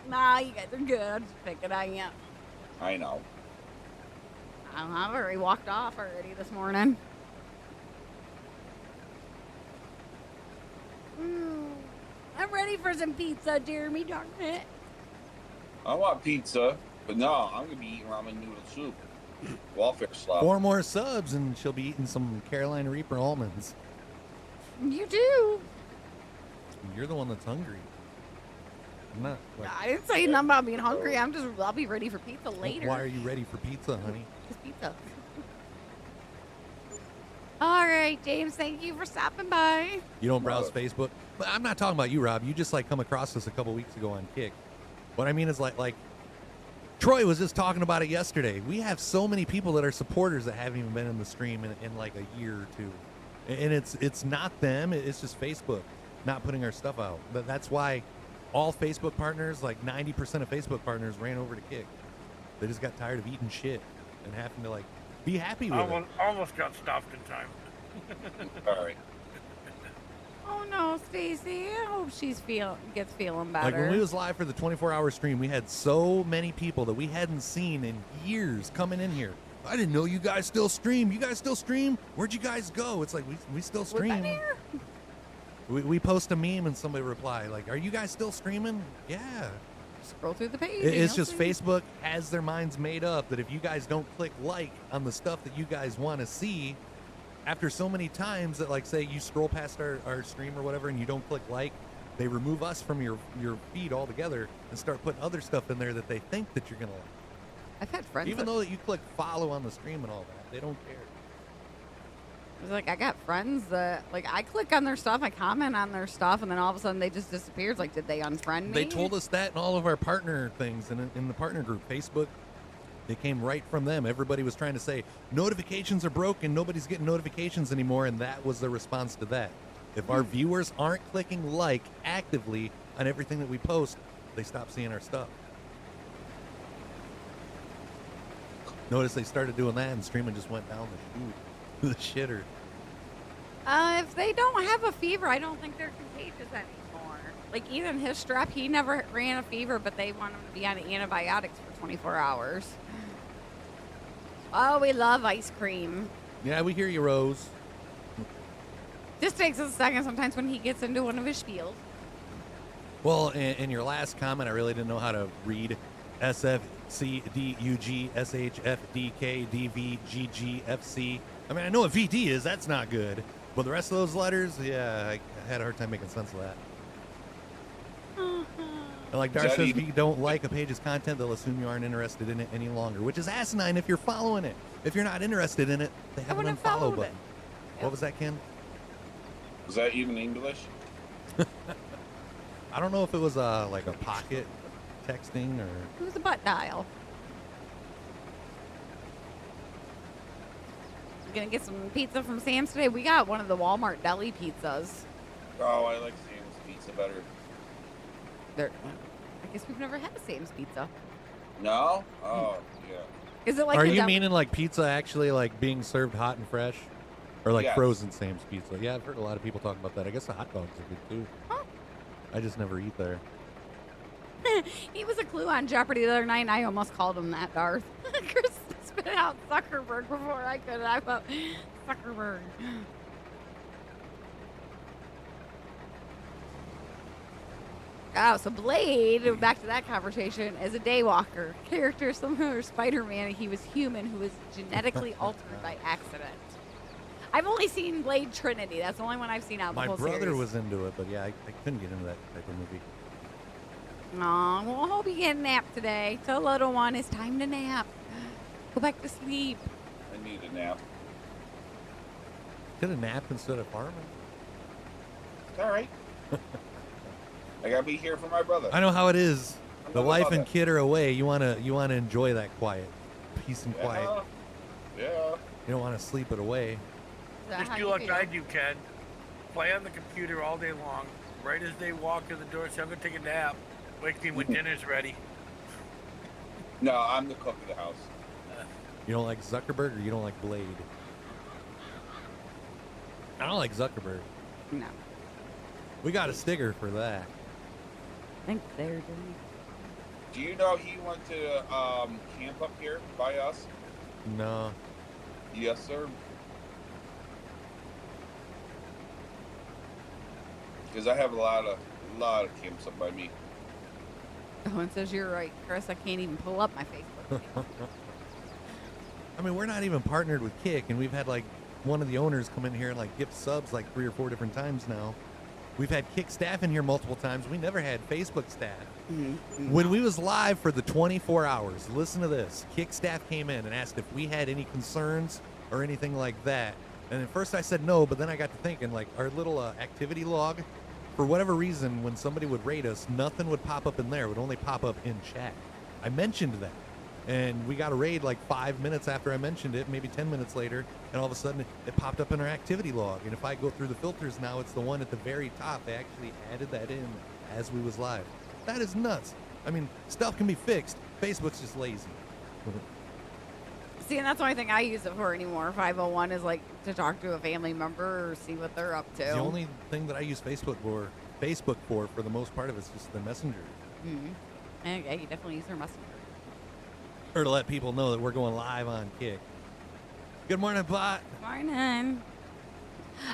Nah, you guys are good. I'm just picking on you. I know. I've already walked off already this morning. I'm ready for some pizza, Jeremy, darn it. I want pizza, but no, I'm gonna be eating ramen noodle soup. Welfare slop. 4 more subs, and she'll be eating some Carolina Reaper almonds. You do. You're the one that's hungry. I'm not. Like, I didn't say nothing about being hungry. I'll be ready for pizza later. why are you ready for pizza, honey? Just pizza. All right, James, thank you for stopping by. You don't browse Facebook? But I'm not talking about you, Rob. You just like come across this a couple weeks ago on Kick. What I mean is like Troy was just talking about it yesterday. We have so many people that are supporters that haven't even been in the stream in like a year or two. And it's not them, it's just Facebook not putting our stuff out. But that's why all Facebook partners, like 90% of Facebook partners, ran over to Kick. They just got tired of eating shit and having to like be happy with it. Almost got stopped in time. All right. Oh no, Stacy. I hope she's gets feeling better. Like when we was live for the 24-hour stream, we had so many people that we hadn't seen in years coming in here. I didn't know you guys still stream. You guys still stream? Where'd you guys go? It's like we still We've stream. been here. We post a meme and somebody reply like, "Are you guys still streaming?" Yeah. Scroll through the page. It's and just you'll see. Facebook has their minds made up that if you guys don't click like on the stuff that you guys want to see, after so many times that like say you scroll past our stream or whatever and you don't click like, they remove us from your feed altogether and start putting other stuff in there that they think that you're gonna like. I've had friends. Even though that you click follow on the stream and all that, they don't care. It's like I got friends that like I click on their stuff, I comment on their stuff, and then all of a sudden they just disappear. It's like, did they unfriend me? They told us that in all of our partner things in the partner group, Facebook. They came right from them. Everybody was trying to say notifications are broken. Nobody's getting notifications anymore, and that was the response to that. If our viewers aren't clicking like actively on everything that we post, they stop seeing our stuff. Notice they started doing that, and streaming just went down the shitter. If they don't have a fever, I don't think they're contagious anymore. Like Ethan, his strep, he never ran a fever, but they want him to be on antibiotics for 24 hours. Oh, we love ice cream. Yeah, we hear you, Rose. Just takes us a second sometimes when he gets into one of his spiels. Well, in your last comment, I really didn't know how to read SFCDUGSHFDKDVGGFC. I mean, I know what VD is. That's not good. But the rest of those letters, yeah, I had a hard time making sense of that. And like Dar says, if you don't like a page's content, they'll assume you aren't interested in it any longer, which is asinine if you're following it. If you're not interested in it, they have an wouldn't unfollow follow button. it. What was that, Ken? Was that even English? I don't know if it was like a pocket texting or... It was a butt dial. Gonna get some pizza from Sam's today. We got one of the Walmart deli pizzas. Oh, I like Sam's pizza better. I guess we've never had the Sam's pizza. No? Oh, yeah. Is it like Are the you dump- meaning like pizza actually like being served hot and fresh? Or like Yes. frozen Sam's pizza? Yeah, I've heard a lot of people talk about that. I guess the hot dogs are good too. Huh. I just never eat there. He was a clue on Jeopardy the other night, and I almost called him that, Darth. Chris spit out Zuckerberg before I could. I thought, Zuckerberg. Oh, so Blade, back to that conversation, is a daywalker. Character similar to Spider-Man, he was human who was genetically altered by accident. I've only seen Blade Trinity. That's the only one I've seen out of the My whole brother series. was into it, but yeah, I couldn't get into that type of movie. Aw, well, I hope you get a nap today. Tell the little one it's time to nap. Go back to sleep. I need a nap. Could have napped instead of farming. It's all right. I gotta be here for my brother. I know how it is. I The know wife about and that. kid are away. You wanna enjoy that quiet, peace and quiet. Yeah. You don't want to sleep it away. Is that Just how do you like feel? I do, Ken. Play on the computer all day long. Right as they walk to the door, say, I'm going to take a nap. Wake me when dinner's ready. No, I'm the cook of the house. You don't like Zuckerberg or you don't like Blade? I don't like Zuckerberg. No. We got a sticker for that. I think they're doing Do you know he went to camp up here by us? No. Yes, sir. Because I have a lot of camps up by me. Oh, it says you're right, Chris. I can't even pull up my Facebook. I mean, we're not even partnered with Kick, and we've had like one of the owners come in here and like gift subs like 3 or 4 different times now. We've had Kick staff in here multiple times. We never had Facebook staff. Mm-hmm. When we was live for the 24 hours, listen to this. Kick staff came in and asked if we had any concerns or anything like that. And at first I said no, but then I got to thinking, like, our little activity log, for whatever reason, when somebody would rate us, nothing would pop up in there. It would only pop up in chat. I mentioned that. And we got a raid like 5 minutes after I mentioned it, maybe 10 minutes later, and all of a sudden it popped up in our activity log. And if I go through the filters now, it's the one at the very top. They actually added that in as we was live. That is nuts. I mean, stuff can be fixed. Facebook's just lazy. See, and that's the only thing I use it for anymore. 501 is like to talk to a family member or see what they're up to. The only thing that I use Facebook for the most part of it's just the messenger. Mm-hmm. And yeah, you definitely use their messenger. Or to let people know that we're going live on Kick. Good morning, Pot. Morning.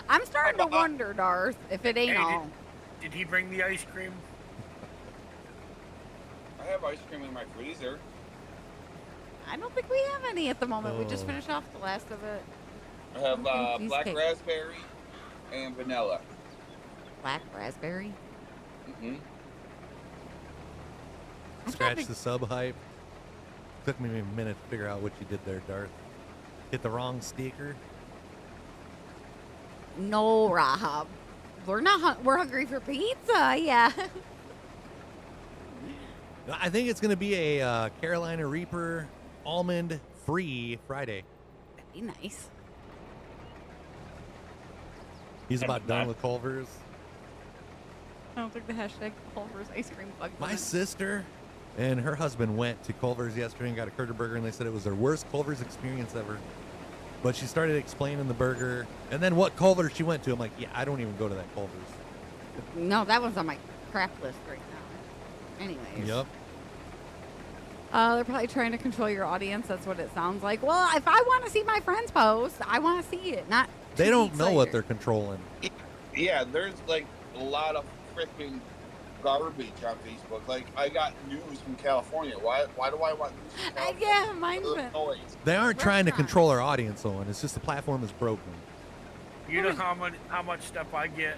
I'm starting to wonder, Darth, if it ain't Hey, all. Did he bring the ice cream? I have ice cream in my freezer. I don't think we have any at the moment. We just Oh. finished off the last of it. I have Okay, black cheesecake. raspberry and vanilla. Black raspberry. Mm-hmm. I'm Scratch trying to- the sub hype. Took me a minute to figure out what you did there, Darth. Hit the wrong sticker. No, Rahab. We're not. We're hungry for pizza. Yeah. I think it's going to be a Carolina Reaper almond free Friday. That'd be nice. He's about done with Culver's. I don't think the hashtag Culver's ice cream bug. My sister and her husband went to Culver's yesterday and got a Curter burger, and they said it was their worst Culver's experience ever. But she started explaining the burger, and then what Culver's she went to. I'm like, yeah, I don't even go to that Culver's. No, that one's on my crap list right now. Anyways. Yep. They're probably trying to control your audience. That's what it sounds like. Well, if I want to see my friends post, I want to see it. Not. They 2 don't weeks know what later. they're controlling. Yeah, there's like a lot of freaking garbage on Facebook. Like I got news from California. Why do I want news from California? Yeah, mine's been. Noise. They aren't trying to Restaurants. control our audience, Owen. It's just the platform is broken. You know how much stuff I get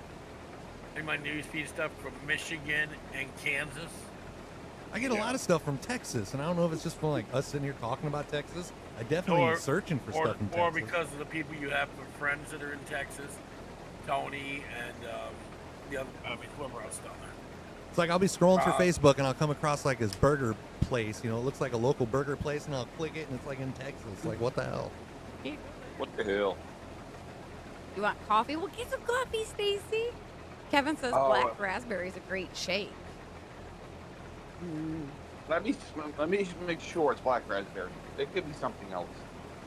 in my newsfeed stuff from Michigan and Kansas? I get a Yeah. lot of stuff from Texas, and I don't know if it's just from like us sitting here talking about Texas. I definitely am searching for stuff in or Texas. because of the people you have for friends that are in Texas, Tony and the other, whoever else down there. It's like I'll be scrolling through Uh, Facebook and I'll come across like this burger place. You know, it looks like a local burger place, and I'll click it, and it's like in Texas. Like, what the hell? What the hell? You want coffee? Well, get some coffee, Stacy. Kevin says Oh. black raspberry is a great shake. Let me make sure it's black raspberry. It could be something else.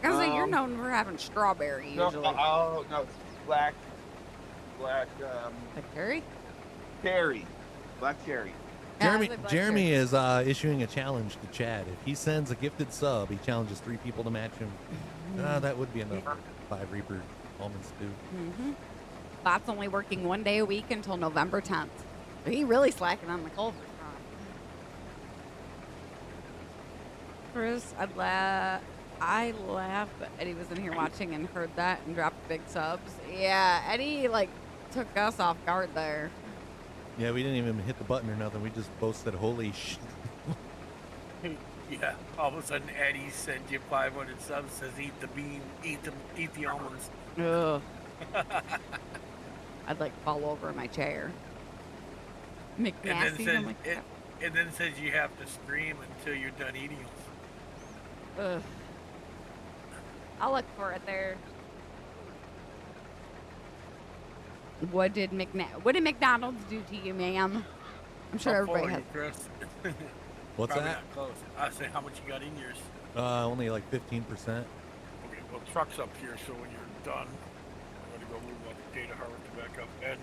I was like, you're known for having strawberry No, usually. oh no, it's black Like cherry? cherry, black cherry. Yeah, I was like, Jeremy is issuing a challenge to Chad. If he sends a gifted sub, he challenges 3 people to match him. That would be enough for 5 Reaper almond stew. Bot's only working 1 day a week until November 10th. He really slacking on the Culver. Chris, I laughed, but Eddie was in here watching and heard that and dropped big subs. Yeah, Eddie took us off guard there. Yeah, we didn't even hit the button or nothing. We just both said, holy sh... Yeah, all of a sudden Eddie sends you 500 subs, says eat the bean, eat the almonds. Ugh. I'd fall over in my chair. McNasty. And then says you have to scream until you're done eating them. Ugh. I'll look for it there. What did McDonald's do to you, ma'am? I'm sure everybody has. What's Probably that? not close. I say how much you got in yours. Only 15%. Okay, well, truck's up here, so when you're done, I'm going to go move my potato harvester back up. And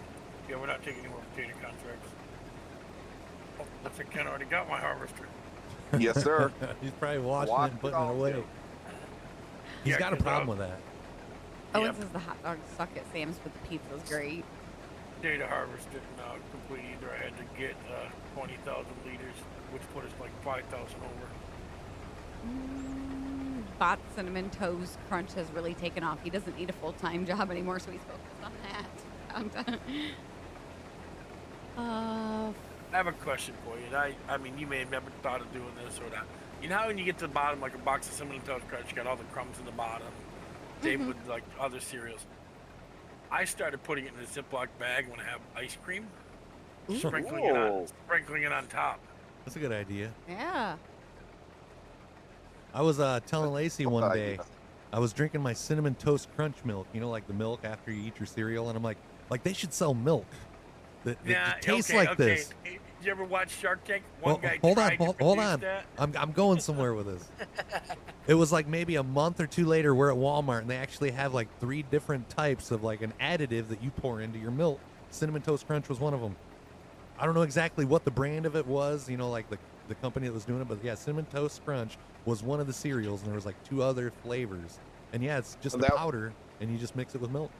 yeah, we're not taking any more potato contracts. Oh, I think Ken already got my harvester. Yes, sir. He's probably washing it and putting it away. He's Yeah, got a 'cause, problem with that. Oh, Yep. it says the hot dogs suck at Sam's, but the pizza's great. Potato harvest didn't complete either. I had to get 20,000 liters, which put us 5,000 over. Bot Cinnamon Toast Crunch has really taken off. He doesn't need a full-time job anymore, so he's focused on that. I have a question for you. I mean, you may have never thought of doing this or not. You know how when you get to the bottom, like a box of Cinnamon Toast Crunch, you got all the crumbs in the bottom. Same with other cereals. I started putting it in a Ziploc bag when I have ice cream, sprinkling it on top. That's a good idea. Yeah. I was telling Lacey one day, I was drinking my Cinnamon Toast Crunch milk, like the milk after you eat your cereal, and I'm like they should sell milk that tastes like this. Did you ever watch Shark Tank? Hold on. That. I'm going somewhere with this. It was maybe a month or 2 later, we're at Walmart, and they actually have 3 different types of an additive that you pour into your milk. Cinnamon Toast Crunch was one of them. I don't know exactly what the brand of it was, the company that was doing it, but yeah, Cinnamon Toast Crunch was one of the cereals, and there was 2 other flavors. And yeah, it's just the powder, and you just mix it with milk.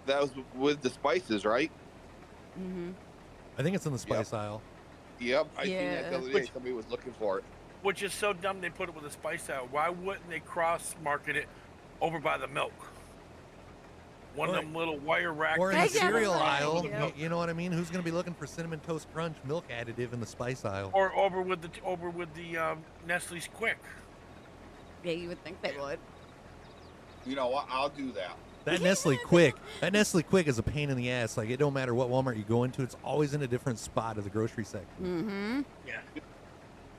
That was with the spices, right? Mm-hmm. I think it's in the spice aisle. Yep, I seen that the other day. Somebody was looking for it. Which is so dumb they put it with a spice aisle. Why wouldn't they cross-market it over by the milk? One of them little wire racks. Or in the cereal aisle. You know what I mean? Who's going to be looking for Cinnamon Toast Crunch milk additive in the spice aisle? Or over with the Nestle's Quick. Yeah, you would think they would. You know what? I'll do that. That Nestle Quick is a pain in the ass. It don't matter what Walmart you go into, it's always in a different spot of the grocery section. Mm-hmm. Yeah.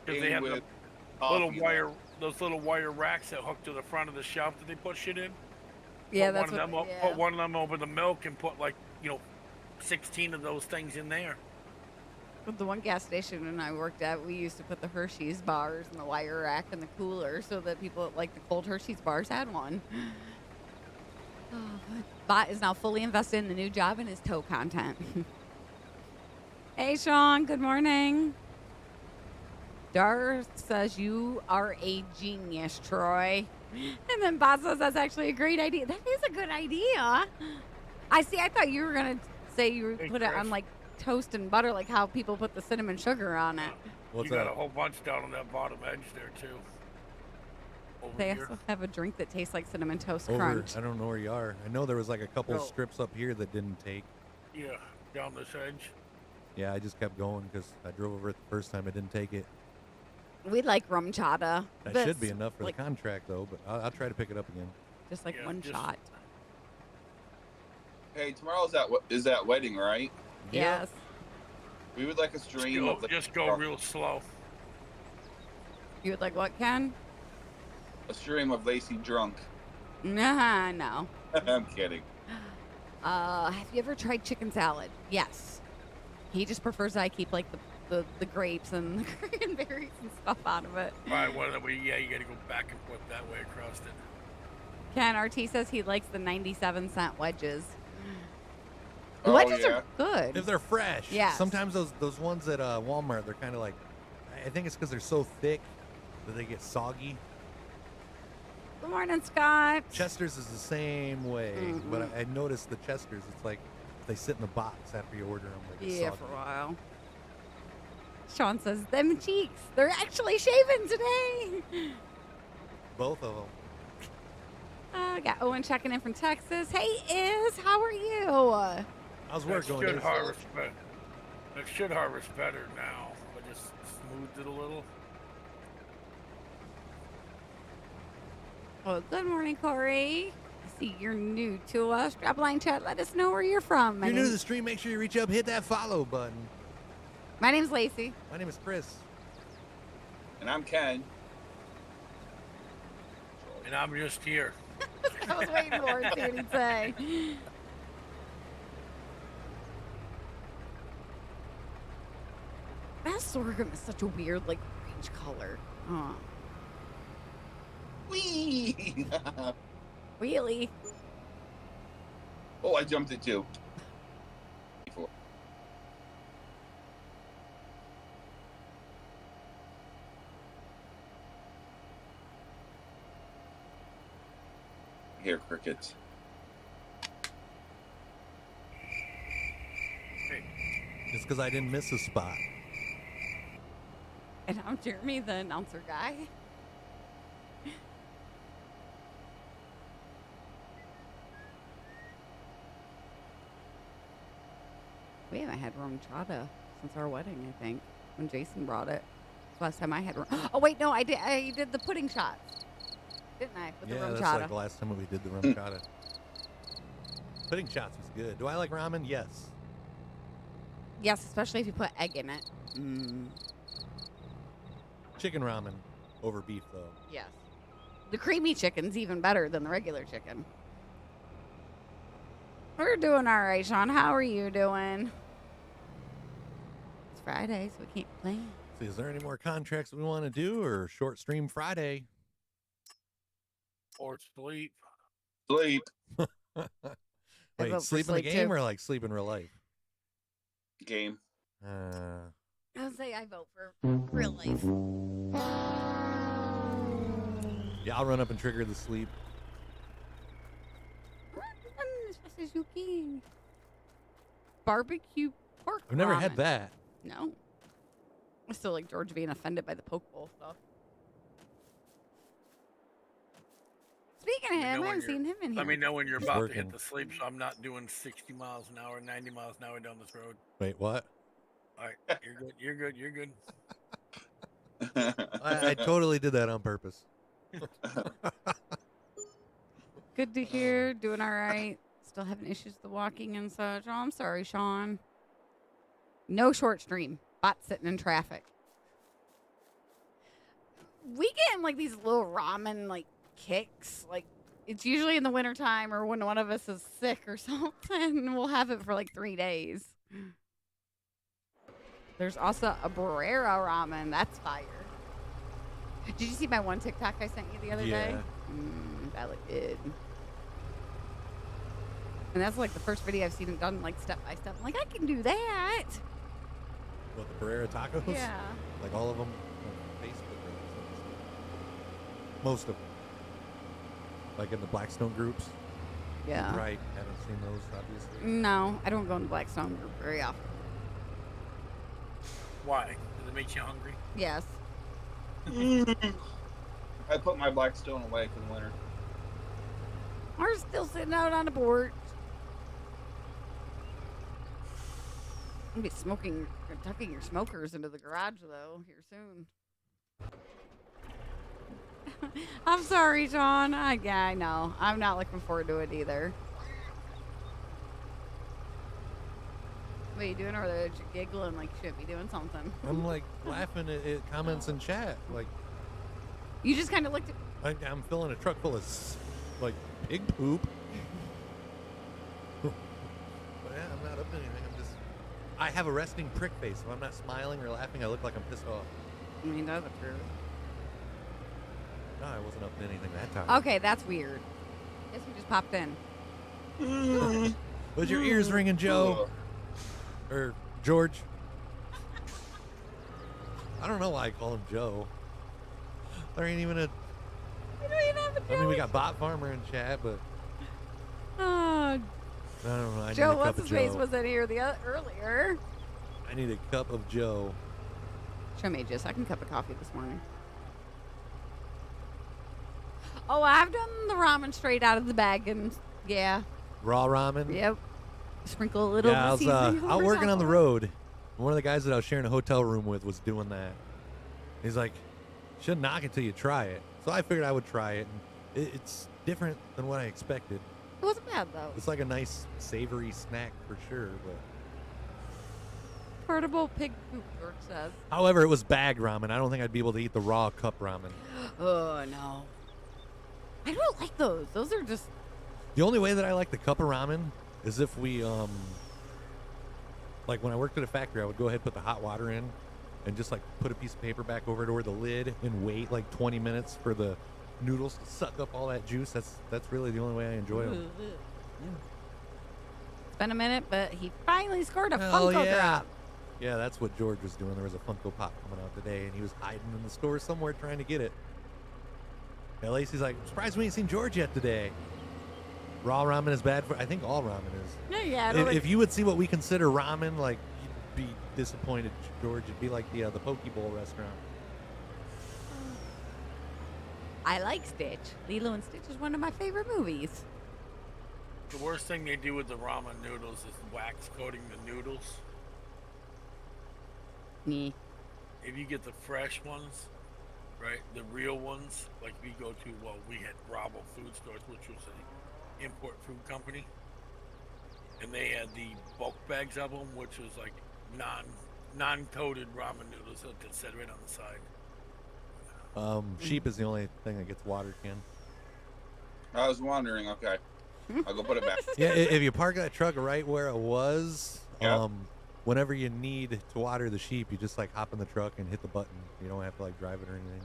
Because they have those little wire racks that hook to the front of the shelf that they put shit in. Yeah, put one of them over the milk and put 16 of those things in there. With the one gas station when I worked at, we used to put the Hershey's bars in the wire rack in the cooler so that people that like the cold Hershey's bars had one. Bot is now fully invested in the new job and his toe content. Hey, Sean. Good morning. Dar says you are a genius, Troy. And then Bot says that's actually a great idea. That is a good idea. I thought you were going to say you would put it on toast and butter, like how people put the cinnamon sugar on it. What's you got that? a whole bunch down on that bottom edge there, too. They also have a drink that tastes like Cinnamon Toast Crunch. I don't know where you are. I know there was a couple strips up here that didn't take. Yeah, down this edge. Yeah, I just kept going because I drove over it the first time. I didn't take it. We like rum chata. That should be enough for the contract, though, but I'll try to pick it up again. Just one shot. Hey, tomorrow is that wedding, right? Yes. We would like a stream of just go real slow. You would like what, Ken? A stream of Lacey drunk. Nah, no. I'm kidding. Have you ever tried chicken salad? Yes. He just prefers that I keep the the grapes and the cranberries and stuff out of it. Right, well, you got to go back and forth that way across it. Ken RT says he likes the 97-cent wedges. Oh, Wedges yeah. are good. If they're fresh. Yes. Sometimes those ones at Walmart, they're kind of like, I think it's because they're so thick that they get soggy. Good morning, Scott. Chester's is the same way, but I noticed the Chester's, it's like they sit in the box after you order them. They get Yeah, soggy. for a while. Sean says, them cheeks, they're actually shaven today. Both of them. I got Owen checking in from Texas. Hey, Iz, how are you? How's That work going? should Dave? harvest better. That should harvest better now. I just smoothed it a little. Well, good morning, Corey. I see you're new to us. Drop a line chat. Let us know where you're from. If you're new to the stream, make sure you reach up, hit that follow button. My name's Lacey. My name is Chris. And I'm Ken. And I'm just here. I was waiting for it, see what he'd say. That sorghum is such a weird, like, orange color. Oh, Whee! really? Oh, I jumped it too. Here, crickets. Just because I didn't miss a spot. And I'm Jeremy, the announcer guy. We haven't had rum chata since our wedding, I think, when Jason brought it. Last time I had rum. Oh, wait, no, I did the pudding shots. Didn't I? With the Yeah, rum that's chata. like the last time we did the rum chata. Pudding shots was good. Do I like ramen? Yes. Yes, especially if you put egg in it. Chicken ramen over beef, though. Yes. The creamy chicken's even better than the regular chicken. We're doing all right, Sean. How are you doing? It's Friday, so we can't complain. See, is there any more contracts we want to do, or short stream Friday? Or sleep. Sleep. vote Wait, for sleep in the sleep, game too. or like sleep in real life? Game. I'll say I vote for real life. Yeah, I'll run up and trigger the sleep. Run as fast as you can. Barbecue pork I've never ramen. had that. No. I still like George being offended by the poke bowl stuff. Speaking of Let me him, know I when haven't seen him in here. Let me know when you're He's about to working. hit the sleep so I'm not doing 60 miles an hour, 90 miles an hour down this road. Wait, what? All right, you're good. You're good. You're good. I totally did that on purpose. Good to hear. Doing all right. Still having issues with the walking and such. Oh, I'm sorry, Sean. No short stream. Bot sitting in traffic. We get in like these little ramen like kicks. Like it's usually in the wintertime or when one of us is sick or something. We'll have it for like 3 days. There's also a Barrera ramen. That's fire. Did you see my one TikTok I sent you the other day? That looked good. And that's like the first video I've seen it done like step by step. I'm like, I can do that. What, the Barrera tacos? Yeah. Like all of them on Facebook or something. Most of them. Like in the Blackstone groups. Yeah. Right. Haven't seen those, obviously. No, I don't go in the Blackstone group very often. Why? Does it make you hungry? Yes. I put my Blackstone away for the winter. We're still sitting out on the porch. I'm gonna be smoking, or tucking your smokers into the garage though here soon. I'm sorry, John. Yeah, I know. I'm not looking forward to it either. What are you doing over there? You're giggling like you should be doing something. I'm like laughing at comments in chat. Like, You just kind of looked at. I'm filling a truck full of like pig poop. But yeah, I'm not up to anything. I'm just I have a resting prick face. If I'm not smiling or laughing, I look like I'm pissed off. I mean, that's the truth. No, I wasn't up to anything that time. Okay, that's weird. Guess we just popped in. Was your ears ringing, Joe? Or George? I don't know why I call him Joe. There ain't even a... We don't even have a I mean, we got Bot Farmer in chat, but... Oh, I don't know. I need Joe, a cup what's of his face Joe. was in here earlier. I need a cup of Joe. Show me a second cup of coffee this morning. Oh, I've done the ramen straight out of the bag, and yeah. Raw ramen? Yep. Sprinkle a little Yeah, I was seasoning out over working top on the of it. road. One of the guys that I was sharing a hotel room with was doing that. He's like, shouldn't knock it till you try it. So I figured I would try it. And it's different than what I expected. It wasn't bad, though. It's like a nice savory snack for sure. But Portable pig poop, George says. however, it was bagged ramen. I don't think I'd be able to eat the raw cup ramen. Oh, no. I don't like those. Those are just... The only way that I like the cup of ramen is if we, like when I worked at a factory, I would go ahead and put the hot water in and just like put a piece of paper back over it or the lid and wait like 20 minutes for the noodles to suck up all that juice. That's really the only way I enjoy them. It's been a minute, but he finally scored a Hell Funko yeah. drop. Yeah, that's what George was doing. There was a Funko Pop coming out today, and he was hiding in the store somewhere trying to get it. And Lacey's like, I'm surprised we ain't seen George yet today. Raw ramen is bad for... I think all ramen is. Yeah. If you would see what we consider ramen, like, you'd be disappointed, George. It'd be like the Poke Bowl restaurant. I like Stitch. Lilo and Stitch is one of my favorite movies. The worst thing they do with the ramen noodles is wax coating the noodles. Me. If you get the fresh ones, right, the real ones, like we go to, well, we had Bravo Food Stores, which was an import food company, and they had the bulk bags of them, which was like non-coated ramen noodles that said right on the side. Sheep is the only thing that gets water, Ken. I was wondering. Okay, I'll go put it back. Yeah, if you park that truck right where it was, Yeah. whenever you need to water the sheep, you just like hop in the truck and hit the button. You don't have to like drive it or anything.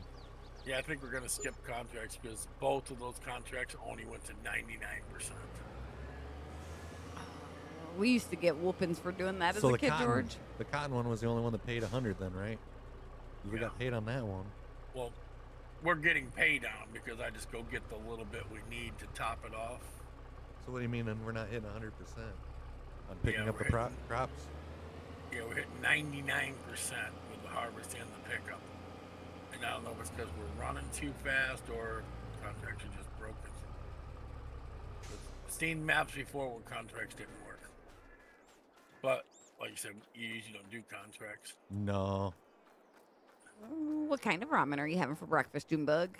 Yeah, I think we're gonna skip contracts because both of those contracts only went to 99%. We used to get whoopings for doing that as a kid, George. The cotton one was the only one that paid 100 then, right? We Yeah. got paid on that one. Well, we're getting paid on because I just go get the little bit we need to top it off. So what do you mean then we're not hitting 100% on picking Yeah, up the we're hitting- crops? Yeah, we're hitting 99% with the harvest and the pickup. And I don't know if it's because we're running too fast or contracts are just broken. I've seen maps before where contracts didn't work. But, like you said, you usually don't do contracts. No. What kind of ramen are you having for breakfast, Junebug?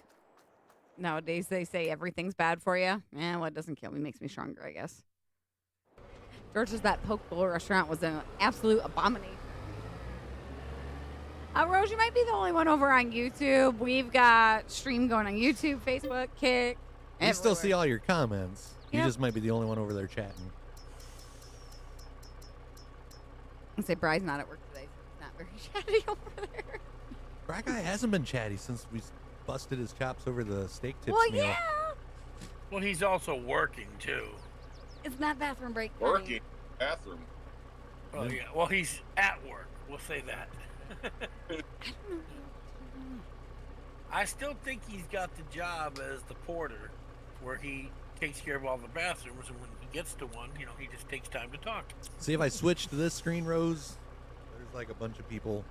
Nowadays, they say everything's bad for you. What doesn't kill me makes me stronger, I guess. George says that poke bowl restaurant was an absolute abomination. Rose, you might be the only one over on YouTube. We've got stream going on YouTube, Facebook, Kick. We still see everywhere. all your comments. You Yep. just might be the only one over there chatting. I say Bry's not at work today, so he's not very chatty over there. That guy hasn't been chatty since we busted his chops over the steak tips Well, meal. yeah. Well, he's also working, too. It's not bathroom break time. Working bathroom. Oh, yeah. Well, he's at work. We'll say that. I still think he's got the job as the porter where he takes care of all the bathrooms, and when he gets to one, he just takes time to talk. See, if I switch to this screen, Rose, there's like a bunch of people.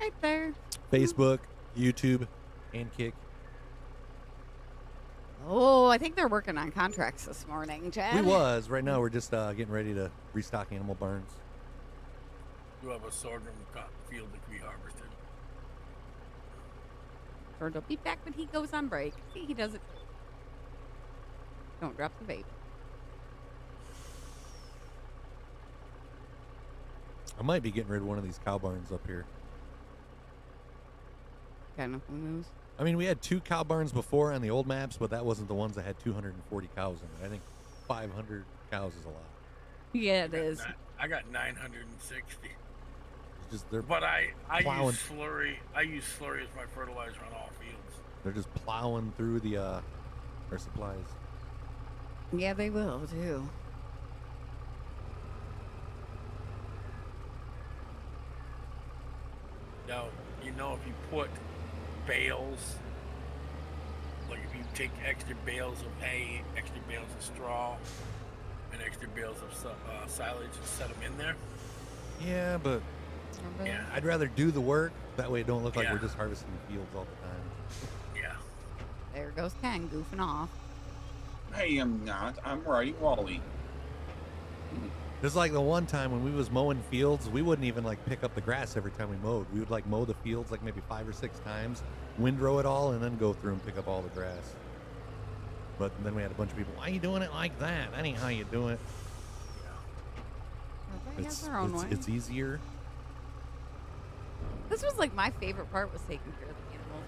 Right there. Facebook, YouTube, and Kick. Oh, I think they're working on contracts this morning, Chad. We was. Right now, we're just getting ready to restock animal barns. You have a sorghum cotton field that can be harvested. George will be back when he goes on break. See, he does it. Don't drop the vape. I might be getting rid of one of these cow barns up here. Got enough moves. I mean, we had 2 cow barns before on the old maps, but that wasn't the ones that had 240 cows in it. I think 500 cows is a lot. Yeah, it is. I got 960. It's just they're But I plowing. use slurry. I use slurry as my fertilizer on all fields. They're just plowing through the our supplies. Yeah, they will too. Now, if you put bales, like if you take extra bales of hay, extra bales of straw, and extra bales of silage and set them in there. Yeah, but Yeah. I'd rather do the work. That way it don't look like Yeah. we're just harvesting fields all the time. Yeah. There goes Ken goofing off. Hey, I'm not. I'm riding Wally. It's like the one time when we was mowing fields, we wouldn't even like pick up the grass every time we mowed. We would like mow the fields like maybe 5 or 6 times, windrow it all, and then go through and pick up all the grass. But then we had a bunch of people, why are you doing it like that? That ain't how you do it. Everybody has their own way. It's easier. This was like my favorite part was taking care of the animals.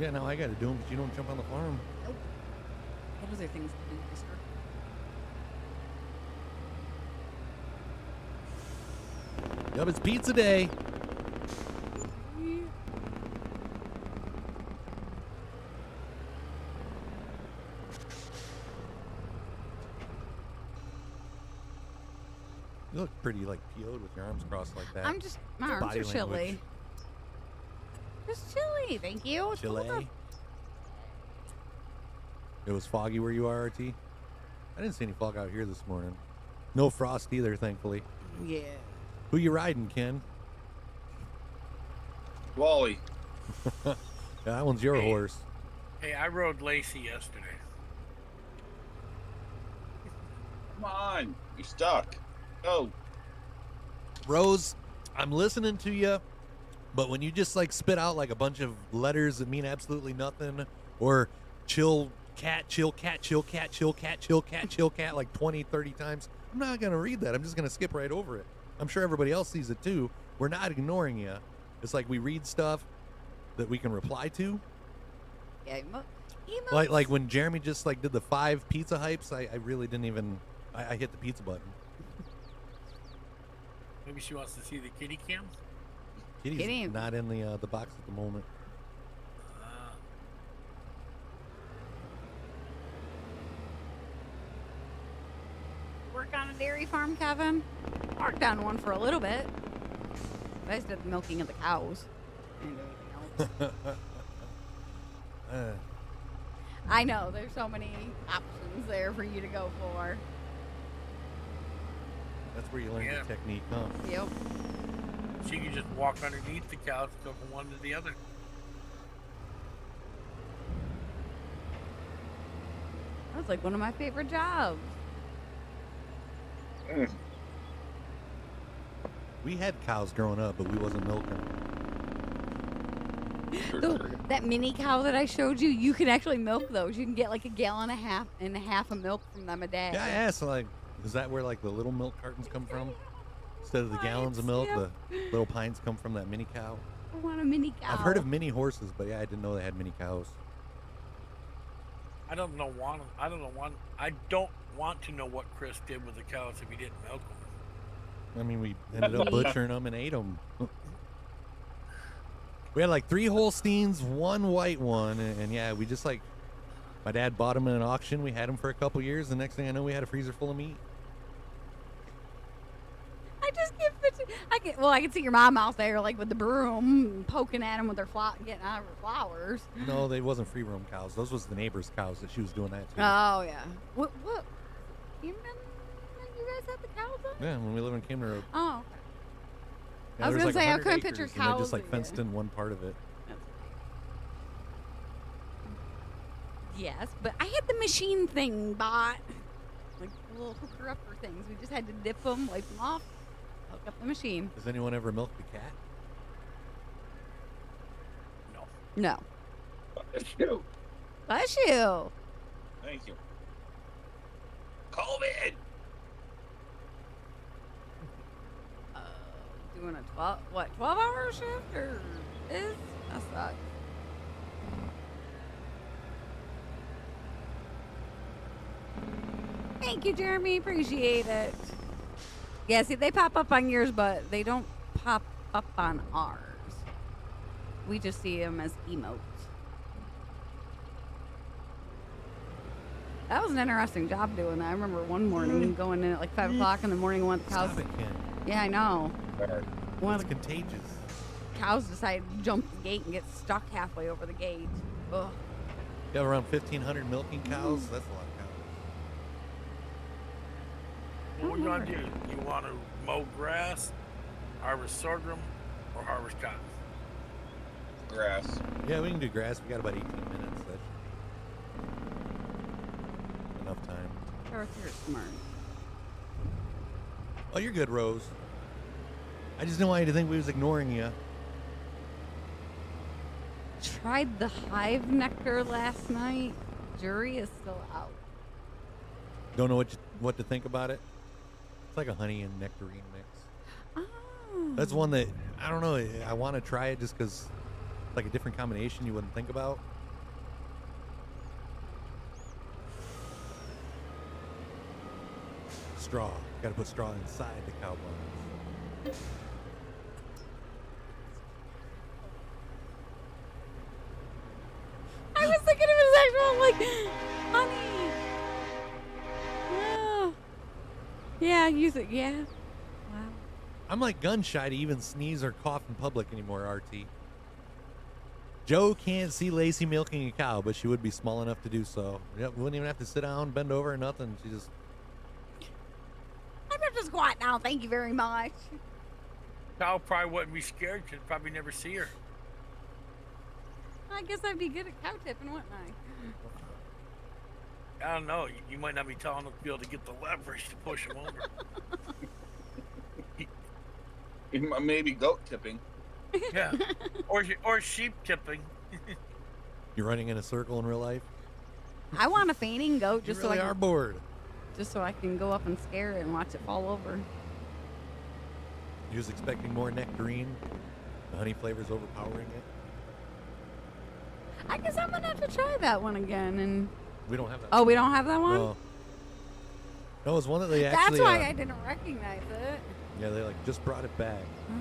Yeah, now I got to do them because you don't jump on the farm. Nope. What other things to do, mister? Yup, it's pizza day. You look pretty like PO'd with your arms crossed like that. I'm just, my arms Body are chilly. language. Just chilly, thank you. It's cold Chile. up. It was foggy where you are, RT? I didn't see any fog out here this morning. No frost either, thankfully. Yeah. Who you riding, Ken? Wally. Yeah, that one's your Hey. horse. Hey, I rode Lacey yesterday. Come on. You're stuck. Go. Rose, I'm listening to you, but when you just like spit out like a bunch of letters that mean absolutely nothing, or chill cat, chill cat, chill cat, chill cat, chill cat, chill cat like 20, 30 times, I'm not going to read that. I'm just going to skip right over it. I'm sure everybody else sees it too. We're not ignoring you. It's like we read stuff that we can reply to. Yeah, emotes. Like when Jeremy just like did the 5 pizza hypes, I really didn't even, I hit the pizza button. Maybe she wants to see the kitty cam. Kitty's Kitty. not in the box at the moment. Work on a dairy farm, Kevin? Worked on one for a little bit. I just did the milking of the cows. I didn't do anything else. I know, there's so many options there for you to go for. That's where you learn Yeah. the technique, huh? Yep. She can just walk underneath the cows and go from one to the other. That was like one of my favorite jobs. We had cows growing up, but we wasn't milking. That mini cow that I showed you, you can actually milk those. You can get like a gallon and a half of milk from them a day. Yeah, I asked, like, is that where like the little milk cartons come from? Instead of the gallons of milk, Yep. the little pints come from that mini cow. I want a mini cow. I've heard of mini horses, but yeah, I didn't know they had mini cows. I don't know want to know what Chris did with the cows if he didn't milk them. I mean, we ended up butchering them and ate them. We had like 3 Holsteins, 1 white one, and yeah, we just like, my dad bought them in an auction. We had them for a couple years. The next thing I know, we had a freezer full of meat. I just can't picture. I can see your mom out there like with the broom poking at them with her getting out of her flowers. No, they wasn't free roam cows. Those was the neighbor's cows that she was doing that to. Oh yeah. What? You remember you guys had the cows on? Yeah, when we lived in Camden Road. Oh. Yeah, I was there gonna say, I 100 couldn't picture acres, and they cows just like again. fenced in one part of it. Yes, but I had the machine thing bought, like the little hooker upper things. We just had to dip them, wipe them off, hook up the machine. Has anyone ever milked a cat? No. No. Shoot. Bless you. Thank you. COVID. Doing a 12-hour shift or is that sucks. Thank you, Jeremy. Appreciate it. Yeah, see, they pop up on yours, but they don't pop up on ours. We just see them as emotes. That was an interesting job doing that. I remember one morning going in at like 5 o'clock in the morning, one of the cows. Stop it, Ken. Yeah, I know. One It's of the contagious. cows decided to jump the gate and get stuck halfway over the gate. Ugh. You have around 1,500 milking cows? That's a lot of cows. What we gonna do? You want to mow grass, harvest sorghum, or harvest cotton? Grass. Yeah, we can do grass. We got about 18 minutes. That's enough time. Dorothy, you're smart. Oh, you're good, Rose. I just didn't want you to think we was ignoring you. Tried the hive nectar last night. Jury is still out. Don't know what to think about it. It's like a honey and nectarine mix. Oh. That's one that I don't know. I want to try it just because it's like a different combination you wouldn't think about. Straw. Got to put straw inside the cow bones. I was thinking of his actual, like, honey. Oh. Yeah, use it. Yeah. Wow. I'm like gun shy to even sneeze or cough in public anymore, RT. Joe can't see Lacey milking a cow, but she would be small enough to do so. Yep, wouldn't even have to sit down, bend over, or nothing. She just... I'm going to squat now. Thank you very much. Cow probably wouldn't be scared. Could probably never see her. I guess I'd be good at cow tipping, wouldn't I? I don't know. You might not be tall enough to be able to get the leverage to push him over. Maybe goat tipping. Yeah, or sheep tipping. You're running in a circle in real life? I want a fainting goat You just really so I are can, bored. just so I can go up and scare it and watch it fall over. You're just expecting more nectarine. The honey flavor's overpowering it. I guess I'm gonna have to try that one again. And We don't have that. oh, we don't have that one. No. No, it's one that they actually... That's why I didn't recognize it. Yeah, they like just brought it back. Oh.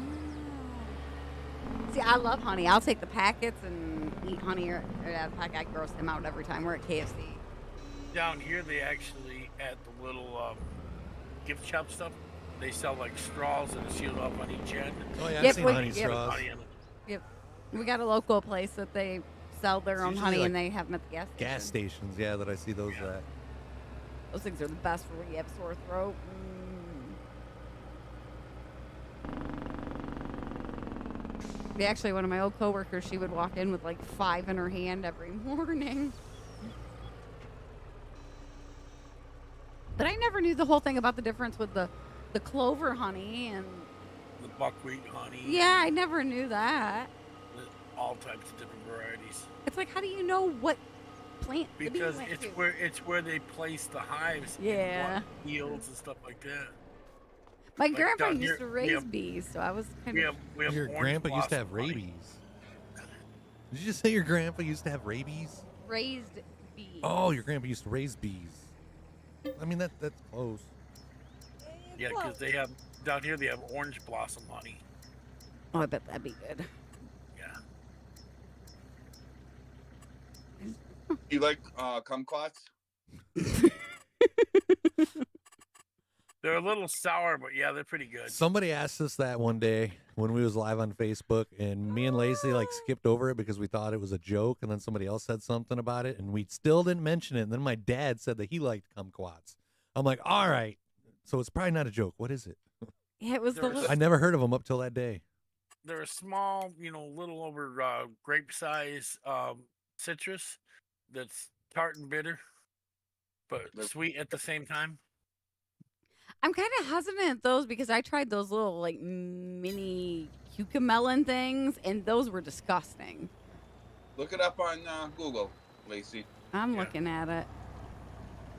See, I love honey. I'll take the packets and eat honey or out of the pack. I gross them out every time we're at KFC. Down here, they actually at the little gift shop stuff. They sell like straws that are sealed up on each end. Oh yeah, Yep, I've seen we- honey yep. straws. Honey in it. Yep. We got a local place that they sell their It's own usually honey like and they have them at the gas station. Gas stations, yeah, that I see those at. Those things are the best for when you have a sore throat. Yeah, actually, one of my old coworkers, she would walk in with like 5 in her hand every morning. But I never knew the whole thing about the difference with the clover honey and The buckwheat honey. yeah, I never knew that. All types of different varieties. It's like, how do you know what plant the bee Because went it's to? where they place the hives. Yeah. In what fields and stuff like that. My like grandpa down used here, to we raise have- bees, so I was kind We of. have Your orange grandpa used to have blossom honey. rabies. Did you just say your grandpa used to have rabies? Raised bees. Oh, your grandpa used to raise bees. I mean, that's close. Yeah, because they have down here they have orange blossom honey. Oh, I bet that'd be good. Yeah. You like kumquats? They're a little sour, but yeah, they're pretty good. Somebody asked us that one day when we was live on Facebook, and me and Lacey like skipped over it because we thought it was a joke, and then somebody else said something about it, and we still didn't mention it. And then my dad said that he liked kumquats. I'm like, all right, so it's probably not a joke. What is it? Yeah, it was the There's- little. I never heard of them up till that day. They're a small, little over grape size citrus that's tart and bitter, but sweet at the same time. I'm kind of hesitant at those because I tried those little like mini cucamelon things, and those were disgusting. Look it up on Google, Lacey. I'm Yeah. looking at it.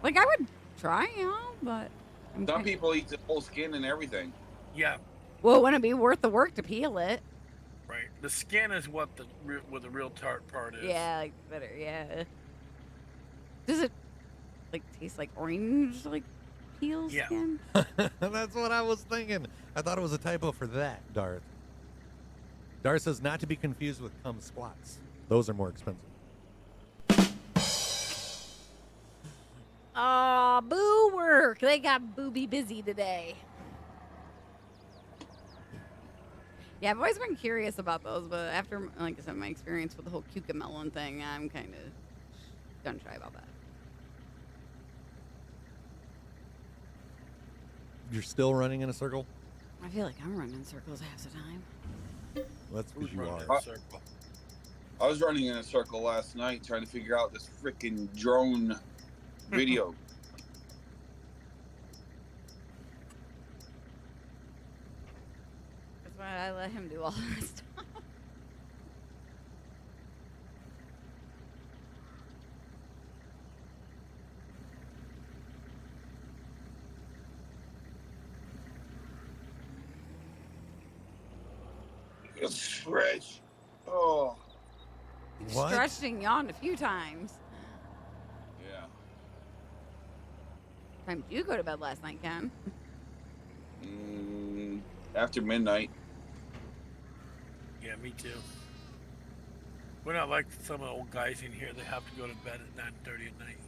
Like I would try them, but I'm Some kinda- people eat the whole skin and everything. Yeah, Well, wouldn't it be worth the work to peel it? right. The skin is what the real tart part is. Yeah, like better. Yeah. Does it like taste like orange? Like Heel Yeah. skin? That's what I was thinking. I thought it was a typo for that, Darth. Darth says not to be confused with cum squats. Those are more expensive. Aw, boo work. They got booby busy today. Yeah, I've always been curious about those, but after, like I said, my experience with the whole cucamelon thing, I'm kind of gun shy about that. You're still running in a circle? I feel like I'm running in circles half the time. Well, that's because you Running are. in a circle. I was running in a circle last night trying to figure out this freaking drone video. That's why I let him do all this stuff. It's fresh. Oh, What? Stretched and yawned a few times. yeah. Time did you go to bed last night, Ken? After midnight. Yeah, me too. We're not like some of the old guys in here that have to go to bed at 9:30 at night.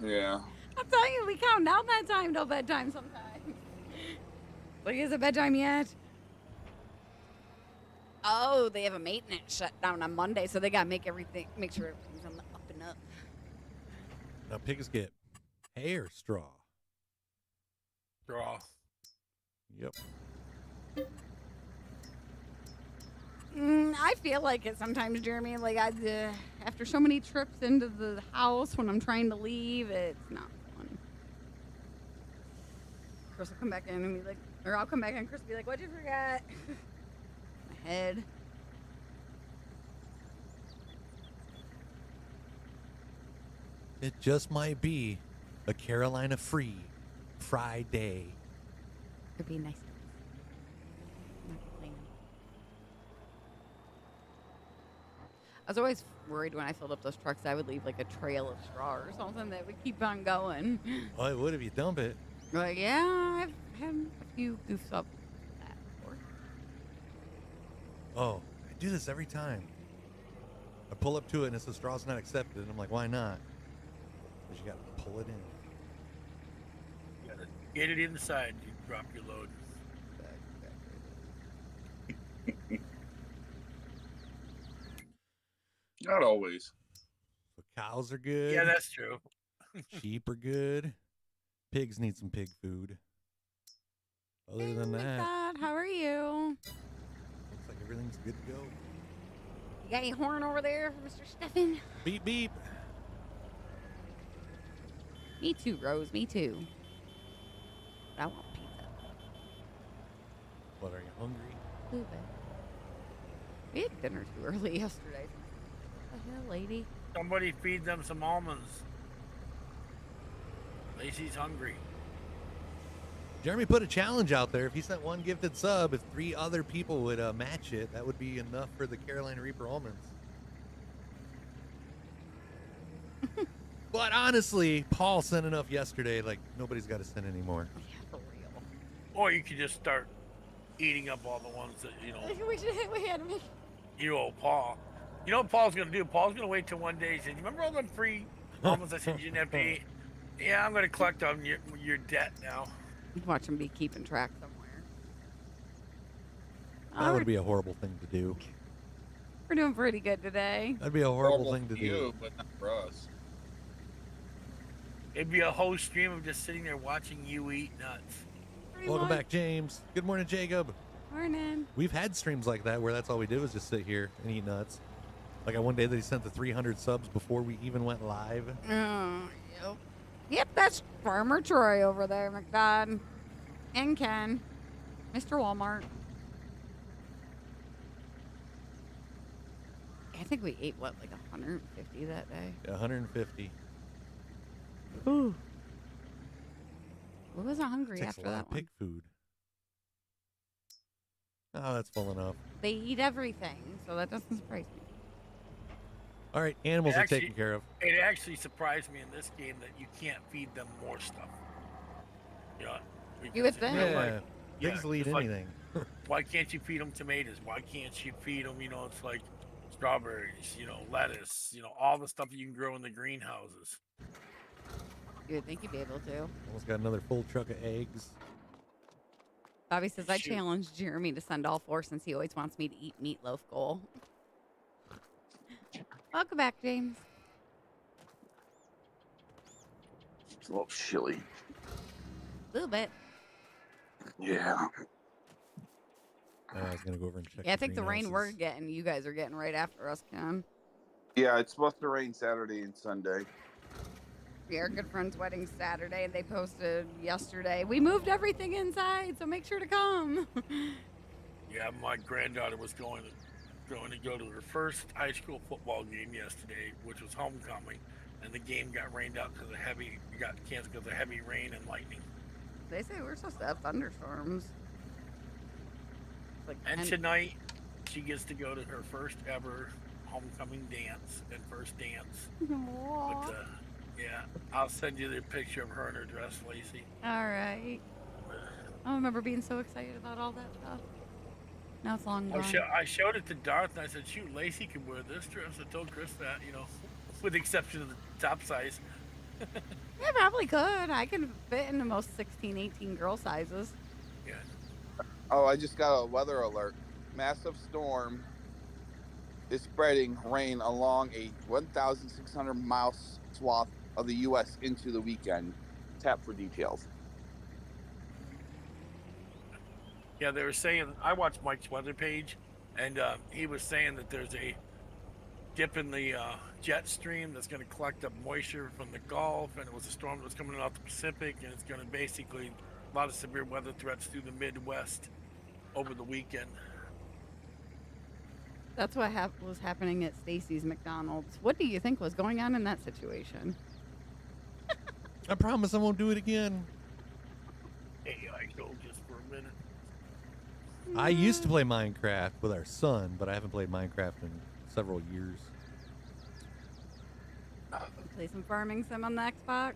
Yeah. I'm telling you, we count down that time till bedtime sometimes. Like, is it bedtime yet? Oh, they have a maintenance shutdown on Monday, so they gotta make sure everything's on the up and up. Now pigs get hay or straw? Draw. Yep. I feel like it sometimes, Jeremy. Like, after so many trips into the house when I'm trying to leave, it's not fun. Chris will come back in and be like, or I'll come back in and Chris will be like, what'd you forget? My head. It just might be a Carolina free Friday. Could be nice. Not complaining. I was always worried when I filled up those trucks I would leave like a trail of straw or something that would keep on going. Well, it would if you dump it. But yeah, I've had a few goofs up with that before. Oh, I do this every time. I pull up to it and it says straw's not accepted. And I'm like, why not? Because you got to pull it in. You gotta get it inside. You drop your load. Not always. So cows are good. Yeah, that's true. Sheep are good. Pigs need some pig food. Other than that, God, how are you? looks like everything's good to go. You got any horn over there for Mr. Stefan? Beep, beep. Me too, Rose. Me too. But I want pizza. What, are you hungry? Ooh, babe. We had dinner too early yesterday. What the hell, lady? Somebody feed them some almonds. Lacey's hungry. Jeremy put a challenge out there. If he sent one gifted sub, if 3 other people would match it, that would be enough for the Carolina Reaper almonds. But honestly, Paul sent enough yesterday. Like, nobody's got to send anymore. Yeah, for real. Or you could just start eating up all the ones that, We had me. you owe Paul. You know what Paul's going to do? Paul's going to wait till one day and say, you remember all them free almonds I said you didn't have to eat? Yeah, I'm going to collect on your debt now. Watch him be keeping track somewhere. That would be a horrible thing to do. We're doing pretty good today. That'd be a horrible Horrible thing to for do. you, but not for us. It'd be a whole stream of just sitting there watching you eat nuts. Welcome back, James. Good morning, Jacob. Morning. We've had streams like that where that's all we did was just sit here and eat nuts. Like one day that he sent the 300 subs before we even went live. Yep. Yep, that's Farmer Troy over there, McDonald. And Ken. Mr. Walmart. I think we ate, what, like 150 that day? Yeah, 150. Ooh. We wasn't hungry Takes after a lot that of one. pig food. Oh, that's full enough. They eat everything, so that doesn't surprise me. All right, animals are Actually- taken care of. It actually surprised me in this game that you can't feed them more stuff. Yeah. You would Because, think. you know, Yeah, pigs will eat it's like, anything. why can't you feed them tomatoes? Why can't you feed them, it's like strawberries, lettuce, all the stuff you can grow in the greenhouses. You would think you'd be able to. Almost got another full truck of eggs. Bobby says, I Shoot. challenged Jeremy to send all 4 since he always wants me to eat meatloaf goal. Welcome back, James. It's a little chilly. A little bit. Yeah. I was gonna go over and check. Yeah, I think the rain we're greenhouses. getting, you guys are getting right after us, Ken. Yeah, it's supposed to rain Saturday and Sunday. Yeah, our good friend's wedding Saturday, and they posted yesterday. We moved everything inside, so make sure to come. Yeah, my granddaughter was going to go to her first high school football game yesterday, which was homecoming, and the game got rained out because got canceled because of heavy rain and lightning. They say we're supposed to have thunderstorms. Like And tonight, she gets to go to her first ever homecoming dance and first dance. Aww. But, yeah, I'll send you the picture of her in her dress, Lacey. All right. I remember being so excited about all that stuff. Now it's long gone. I showed it to Darth, and I said, shoot, Lacey can wear this dress. I told Chris that, with the exception of the top size. Yeah, probably could. I can fit into most 16, 18 girl sizes. Yeah. Oh, I just got a weather alert. Massive storm is spreading rain along a 1,600 mile swath of the U.S. into the weekend. Tap for details. Yeah, they were saying, I watched Mike's weather page, and he was saying that there's a dip in the jet stream that's going to collect up moisture from the Gulf, and it was a storm that was coming out the Pacific, and it's going to basically a lot of severe weather threats through the Midwest over the weekend. That's what was happening at Stacy's McDonald's. What do you think was going on in that situation? I promise I won't do it again. Hey, I go just for a minute. I used to play Minecraft with our son, but I haven't played Minecraft in several years. Play some farming sim on the Xbox.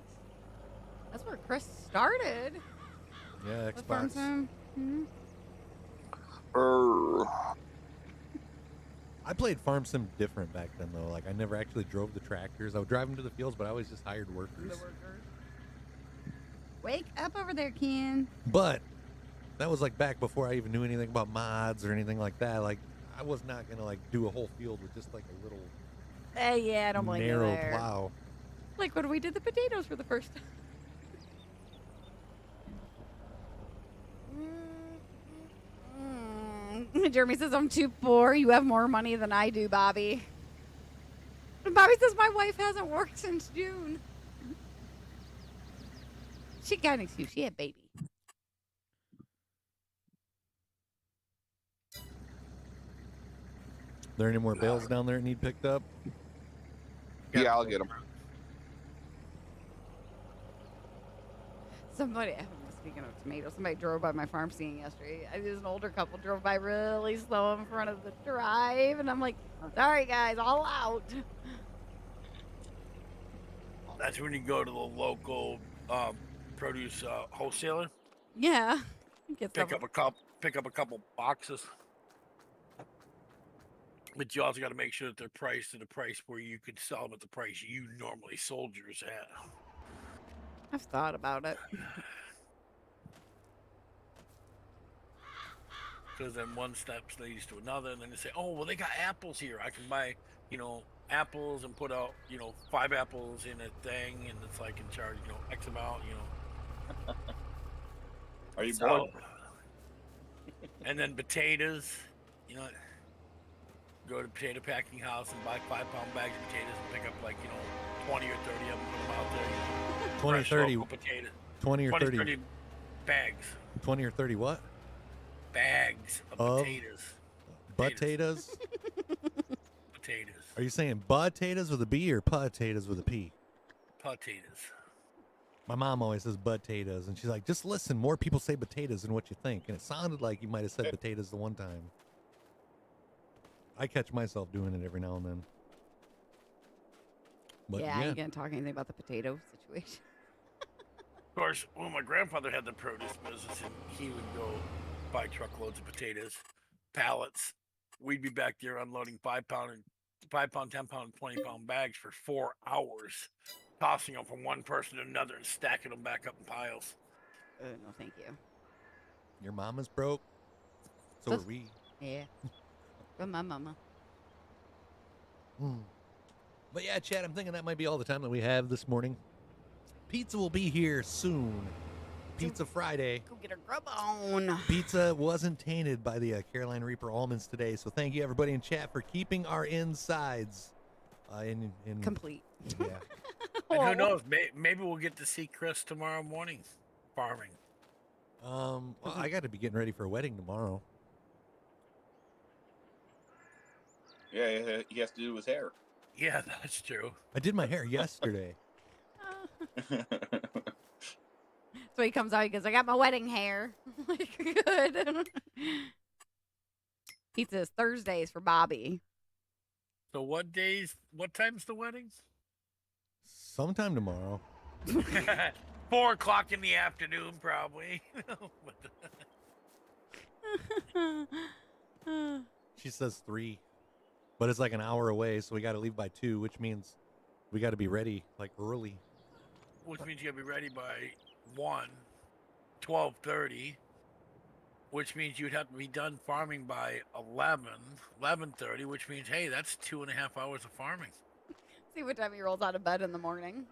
That's where Chris started. Yeah, With farm Xbox. sim. Mhm. I played Farm Sim different back then, though. Like, I never actually drove the tractors. I would drive them to the fields, but I always just hired workers. The workers. Wake up over there, Ken. But that was like back before I even knew anything about mods or anything like that. Like, I was not gonna like do a whole field with just like a little Yeah, I don't blame you narrow there. plow. Like when we did the potatoes for the first time. Jeremy says, I'm too poor. You have more money than I do, Bobby. And Bobby says, my wife hasn't worked since June. She got an excuse. She had baby. There any more bales down there that need picked up? Yeah, I'll get them. Somebody, speaking of tomatoes, somebody drove by my farm scene yesterday. There's an older couple drove by really slow in front of the drive, and I'm like, sorry guys, all out. That's when you go to the local produce wholesaler, Yeah. Get pick some. up a couple boxes. But you also got to make sure that they're priced at a price where you could sell them at the price you normally sold yours at. I've thought about it. Because then one step leads to another, and then they say, "Oh, well, they got apples here. I can buy, apples and put out, 5 apples in a thing, and it's like in charge, X amount, Are you So, bored? and then potatoes, go to the potato packing house and buy 5-pound bags of potatoes and pick up 20 or 30 of them, put them out there. 20 or Fresh 30, local potato. 20 or 30, 30 bags. 20 or 30 what? Bags of Of potatoes. Potatoes? Potatoes. Are you saying potatoes with a B or potatoes with a P? Potatoes. My mom always says potatoes, and she's like, just listen, more people say potatoes than what you think. And it sounded like you might have said potatoes the one time. I catch myself doing it every now and then. But yeah, I yeah, ain't gonna talk anything about the potato situation. course, when my grandfather had the produce business, and he would go buy truckloads of potatoes, pallets. We'd be back there unloading 5-pound, 10-pound, 20-pound bags for 4 hours, tossing them from one person to another and stacking them back up in piles. No, thank you. Your mama's broke. So are we. Yeah. From my mama. But yeah, Chad, I'm thinking that might be all the time that we have this morning. Pizza will be here soon. Pizza Friday. Go get her grub on. Pizza wasn't tainted by the Carolina Reaper almonds today, so thank you everybody in chat for keeping our insides in complete. Yeah. And who knows? Maybe we'll get to see Chris tomorrow morning farming. Well, I got to be getting ready for a wedding tomorrow. Yeah, he has to do his hair. Yeah, that's true. I did my hair yesterday. So he comes out, he goes, I got my wedding hair. Like, good. Pizza is Thursdays for Bobby. So what time's the wedding? Sometime tomorrow. 4 o'clock in the afternoon, probably. She says 3, but it's like an hour away, so we got to leave by 2, which means we got to be ready like early. Which means you got to be ready by 12:30, which means you'd have to be done farming by 11:30, which means, hey, that's 2.5 hours of farming. See what time he rolls out of bed in the morning.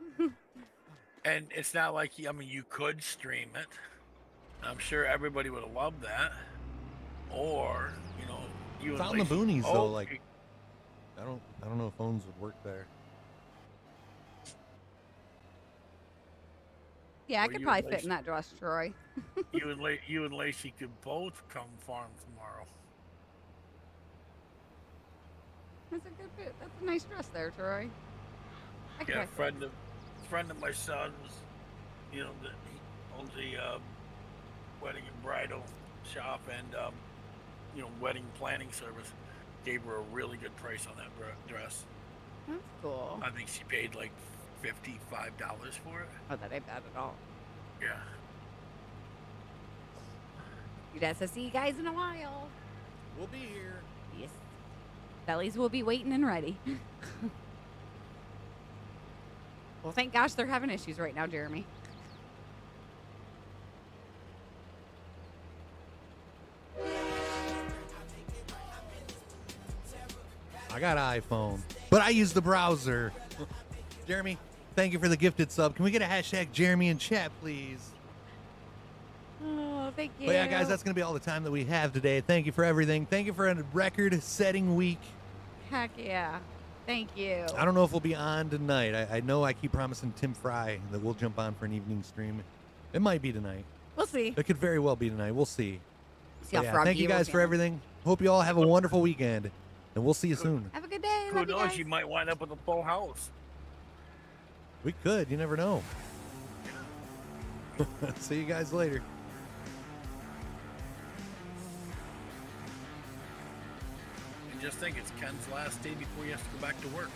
And it's not like, I mean, you could stream it. I'm sure everybody would have loved that. Or, you know, you It's and out in the Lacey- boonies though. Like, I don't know if phones would work there. Yeah, I Or could you probably and fit in that dress, Troy. you and Lacey could both come farm tomorrow. That's a good fit. That's a nice dress there, Troy. I could Yeah, probably- friend of my son's, you know, he owns a wedding and bridal shop and you know, wedding planning service. Gave her a really good price on that dress. That's cool. I think she paid like $55 for it. Oh, that ain't bad at all. Yeah. You'd have to see you guys in a while. We'll be here. Yes. Bellies will be waiting and ready. Well, thank gosh they're having issues right now, Jeremy. I got an iPhone, but I use the browser. Jeremy, thank you for the gifted sub. Can we get a hashtag Jeremy in chat, please? Oh, thank you. But yeah, guys, that's going to be all the time that we have today. Thank you for everything. Thank you for a record-setting week. Heck yeah. Thank you. I don't know if we'll be on tonight. I know I keep promising Tim Fry that we'll jump on for an evening stream. It might be tonight. We'll see. It could very well be tonight. We'll see. See how But yeah, froggy thank you we're guys for feeling. everything. Hope you all have a wonderful weekend, and we'll see you soon. Have a good day. Who Love you knows? guys. You might wind up with a full house. We could. You never know. See you guys later. And just think, it's Ken's last day before he has to go back to work.